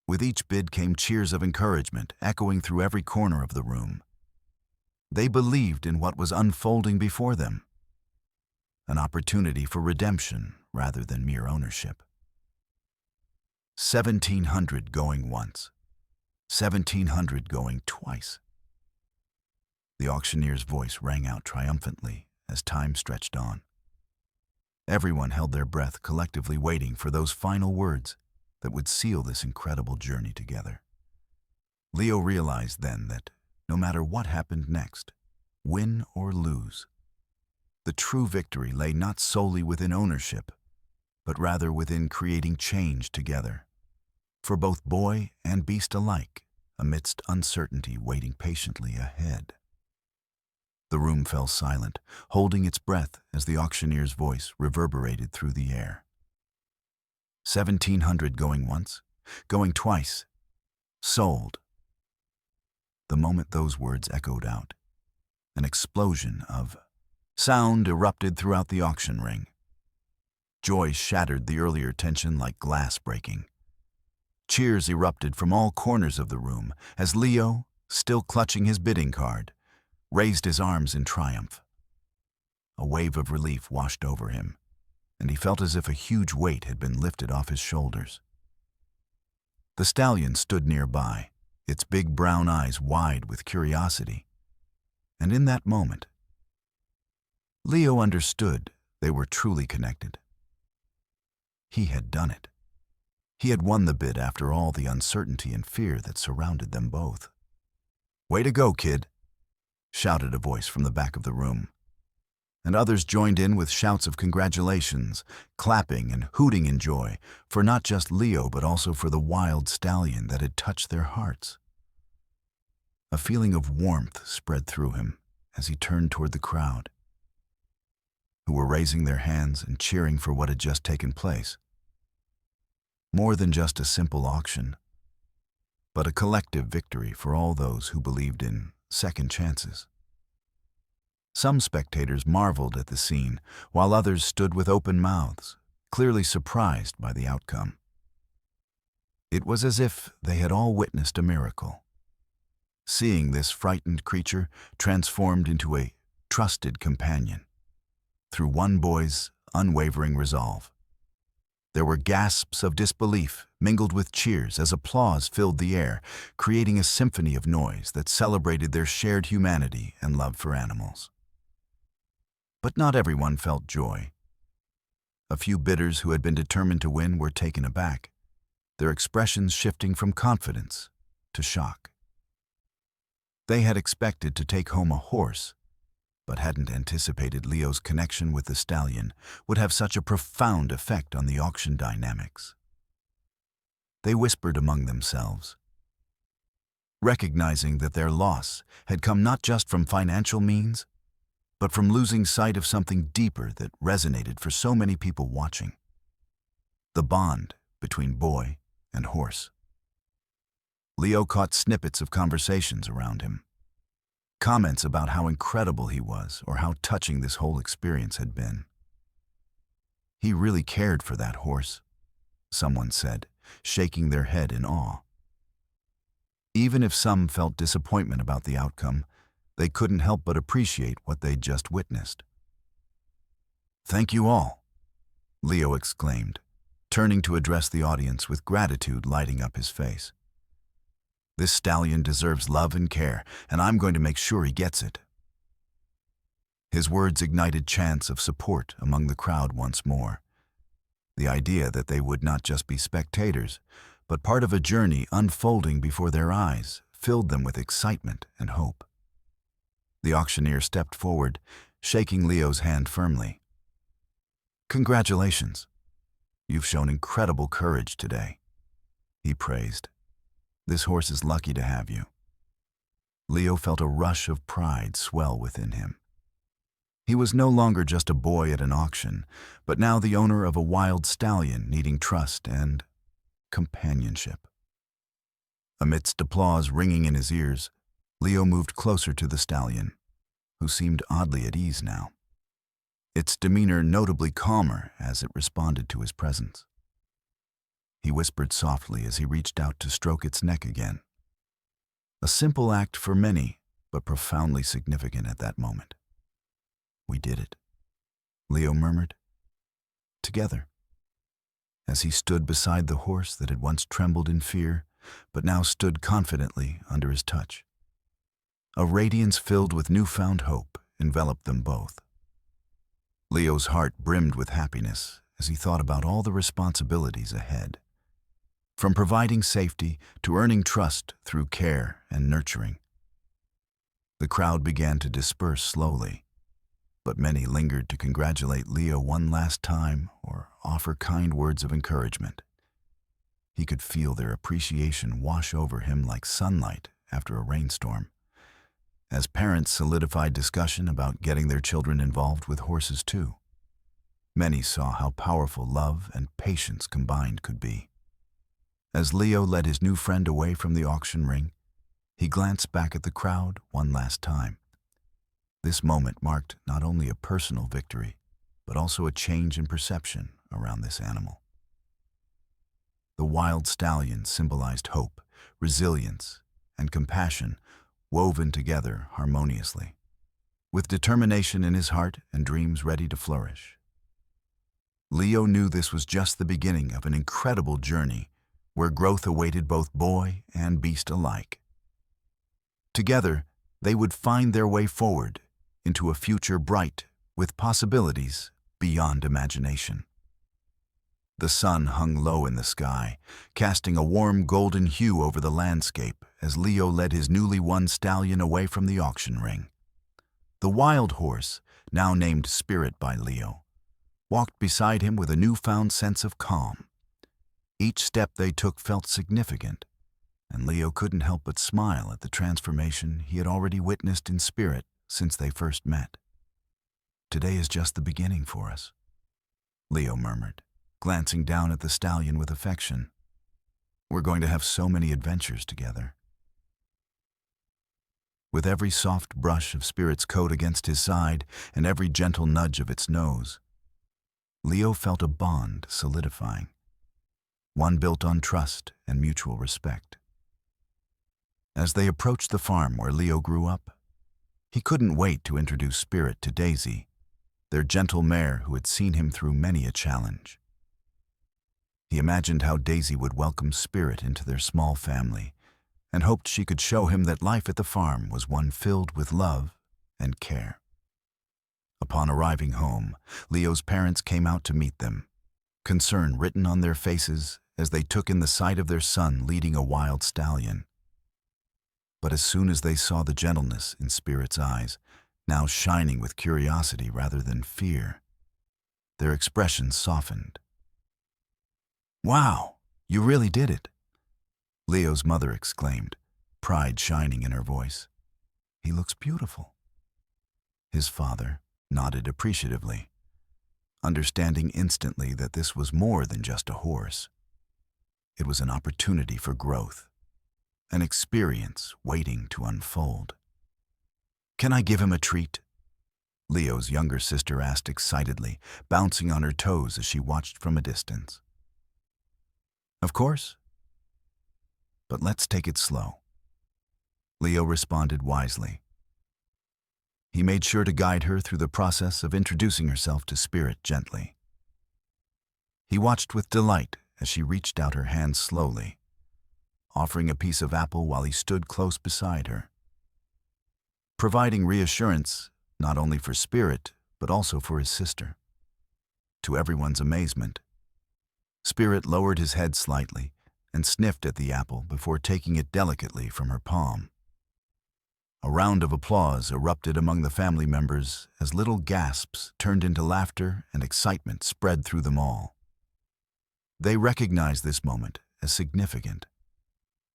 With each bid came cheers of encouragement echoing through every corner of the room. They believed in what was unfolding before them, an opportunity for redemption rather than mere ownership. 1,700 going once, 1,700 going twice. The auctioneer's voice rang out triumphantly as time stretched on. Everyone held their breath, collectively waiting for those final words that would seal this incredible journey together. Leo realized then that no matter what happened next, win or lose, the true victory lay not solely within ownership, but rather within creating change together, for both boy and beast alike, amidst uncertainty waiting patiently ahead. The room fell silent, holding its breath as the auctioneer's voice reverberated through the air. 1,700 going once, going twice, sold. The moment those words echoed out, an explosion of sound erupted throughout the auction ring. Joy shattered the earlier tension like glass breaking. Cheers erupted from all corners of the room as Leo, still clutching his bidding card, raised his arms in triumph. A wave of relief washed over him, and he felt as if a huge weight had been lifted off his shoulders. The stallion stood nearby, its big brown eyes wide with curiosity, and in that moment, Leo understood they were truly connected. He had done it. He had won the bid after all the uncertainty and fear that surrounded them both. "Way to go, kid," shouted a voice from the back of the room, and others joined in with shouts of congratulations, clapping and hooting in joy for not just Leo but also for the wild stallion that had touched their hearts. A feeling of warmth spread through him as he turned toward the crowd, who were raising their hands and cheering for what had just taken place. More than just a simple auction, but a collective victory for all those who believed in second chances. Some spectators marveled at the scene, while others stood with open mouths, clearly surprised by the outcome. It was as if they had all witnessed a miracle, seeing this frightened creature transformed into a trusted companion through one boy's unwavering resolve. There were gasps of disbelief mingled with cheers as applause filled the air, creating a symphony of noise that celebrated their shared humanity and love for animals. But not everyone felt joy. A few bidders who had been determined to win were taken aback, their expressions shifting from confidence to shock. They had expected to take home a horse, but hadn't anticipated Leo's connection with the stallion would have such a profound effect on the auction dynamics. They whispered among themselves, recognizing that their loss had come not just from financial means, but from losing sight of something deeper that resonated for so many people watching: the bond between boy and horse. Leo caught snippets of conversations around him. Comments about how incredible he was or how touching this whole experience had been. "He really cared for that horse," someone said, shaking their head in awe. Even if some felt disappointment about the outcome, they couldn't help but appreciate what they'd just witnessed. "Thank you all," Leo exclaimed, turning to address the audience with gratitude lighting up his face. "This stallion deserves love and care, and I'm going to make sure he gets it." His words ignited chants of support among the crowd once more. The idea that they would not just be spectators, but part of a journey unfolding before their eyes filled them with excitement and hope. The auctioneer stepped forward, shaking Leo's hand firmly. "Congratulations. You've shown incredible courage today," he praised. "This horse is lucky to have you." Leo felt a rush of pride swell within him. He was no longer just a boy at an auction, but now the owner of a wild stallion needing trust and companionship. Amidst applause ringing in his ears, Leo moved closer to the stallion, who seemed oddly at ease now, its demeanor notably calmer as it responded to his presence. He whispered softly as he reached out to stroke its neck again. A simple act for many, but profoundly significant at that moment. "We did it," Leo murmured. "Together." As he stood beside the horse that had once trembled in fear, but now stood confidently under his touch. A radiance filled with newfound hope enveloped them both. Leo's heart brimmed with happiness as he thought about all the responsibilities ahead. From providing safety to earning trust through care and nurturing. The crowd began to disperse slowly, but many lingered to congratulate Leo one last time or offer kind words of encouragement. He could feel their appreciation wash over him like sunlight after a rainstorm. As parents solidified discussion about getting their children involved with horses too. Many saw how powerful love and patience combined could be. As Leo led his new friend away from the auction ring, he glanced back at the crowd one last time. This moment marked not only a personal victory, but also a change in perception around this animal. The wild stallion symbolized hope, resilience, and compassion woven together harmoniously, with determination in his heart and dreams ready to flourish. Leo knew this was just the beginning of an incredible journey where growth awaited both boy and beast alike. Together, they would find their way forward into a future bright with possibilities beyond imagination. The sun hung low in the sky, casting a warm golden hue over the landscape as Leo led his newly won stallion away from the auction ring. The wild horse, now named Spirit by Leo, walked beside him with a newfound sense of calm. Each step they took felt significant, and Leo couldn't help but smile at the transformation he had already witnessed in Spirit since they first met. "Today is just the beginning for us," Leo murmured, glancing down at the stallion with affection. "We're going to have so many adventures together." With every soft brush of Spirit's coat against his side and every gentle nudge of its nose, Leo felt a bond solidifying, one built on trust and mutual respect. As they approached the farm where Leo grew up, he couldn't wait to introduce Spirit to Daisy, their gentle mare who had seen him through many a challenge. He imagined how Daisy would welcome Spirit into their small family and hoped she could show him that life at the farm was one filled with love and care. Upon arriving home, Leo's parents came out to meet them, concern written on their faces as they took in the sight of their son leading a wild stallion. But as soon as they saw the gentleness in Spirit's eyes, now shining with curiosity rather than fear, their expressions softened. "Wow, you really did it," Leo's mother exclaimed, pride shining in her voice. "He looks beautiful." His father nodded appreciatively, understanding instantly that this was more than just a horse. It was an opportunity for growth, an experience waiting to unfold. "Can I give him a treat?" Leo's younger sister asked excitedly, bouncing on her toes as she watched from a distance. Of course, but let's take it slow. Leo responded wisely. He made sure to guide her through the process of introducing herself to Spirit gently. He watched with delight as she reached out her hand slowly, offering a piece of apple while he stood close beside her, providing reassurance not only for Spirit but also for his sister. To everyone's amazement, Spirit lowered his head slightly and sniffed at the apple before taking it delicately from her palm. A round of applause erupted among the family members as little gasps turned into laughter and excitement spread through them all. They recognized this moment as significant,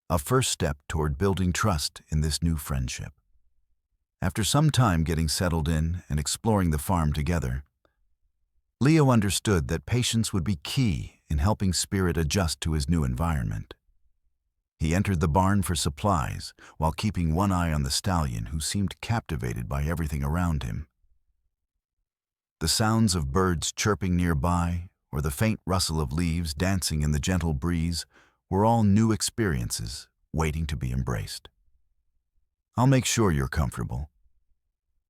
a first step toward building trust in this new friendship. After some time getting settled in and exploring the farm together, Leo understood that patience would be key in helping Spirit adjust to his new environment. He entered the barn for supplies while keeping one eye on the stallion, who seemed captivated by everything around him. The sounds of birds chirping nearby or the faint rustle of leaves dancing in the gentle breeze were all new experiences waiting to be embraced. "I'll make sure you're comfortable,"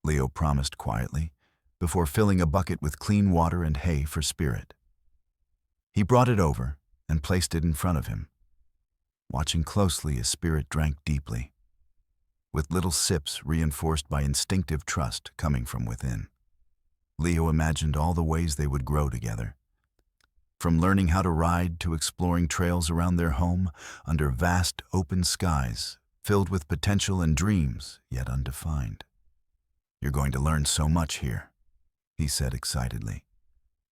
Leo promised quietly, before filling a bucket with clean water and hay for Spirit. He brought it over and placed it in front of him, watching closely as Spirit drank deeply, with little sips reinforced by instinctive trust coming from within. Leo imagined all the ways they would grow together, from learning how to ride to exploring trails around their home under vast open skies filled with potential and dreams yet undefined. "You're going to learn so much here," he said excitedly,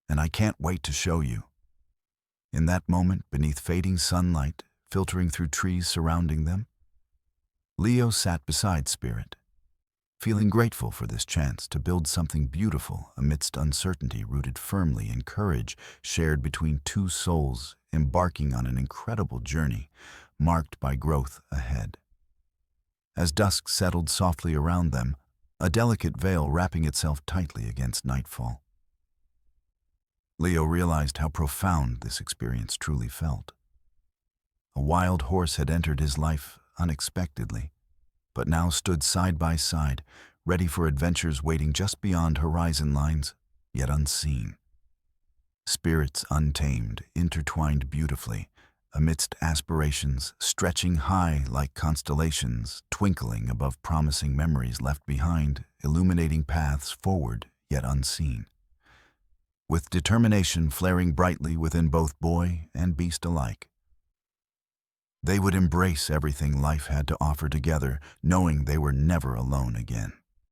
"and I can't wait to show you." In that moment, beneath fading sunlight filtering through trees surrounding them, Leo sat beside Spirit, feeling grateful for this chance to build something beautiful amidst uncertainty rooted firmly in courage shared between two souls embarking on an incredible journey marked by growth ahead. As dusk settled softly around them, a delicate veil wrapping itself tightly against nightfall, Leo realized how profound this experience truly felt. A wild horse had entered his life unexpectedly, but now stood side by side, ready for adventures waiting just beyond horizon lines, yet unseen. Spirits untamed, intertwined beautifully, amidst aspirations stretching high like constellations, twinkling above promising memories left behind, illuminating paths forward yet unseen. With determination flaring brightly within both boy and beast alike, they would embrace everything life had to offer together, knowing they were never alone again.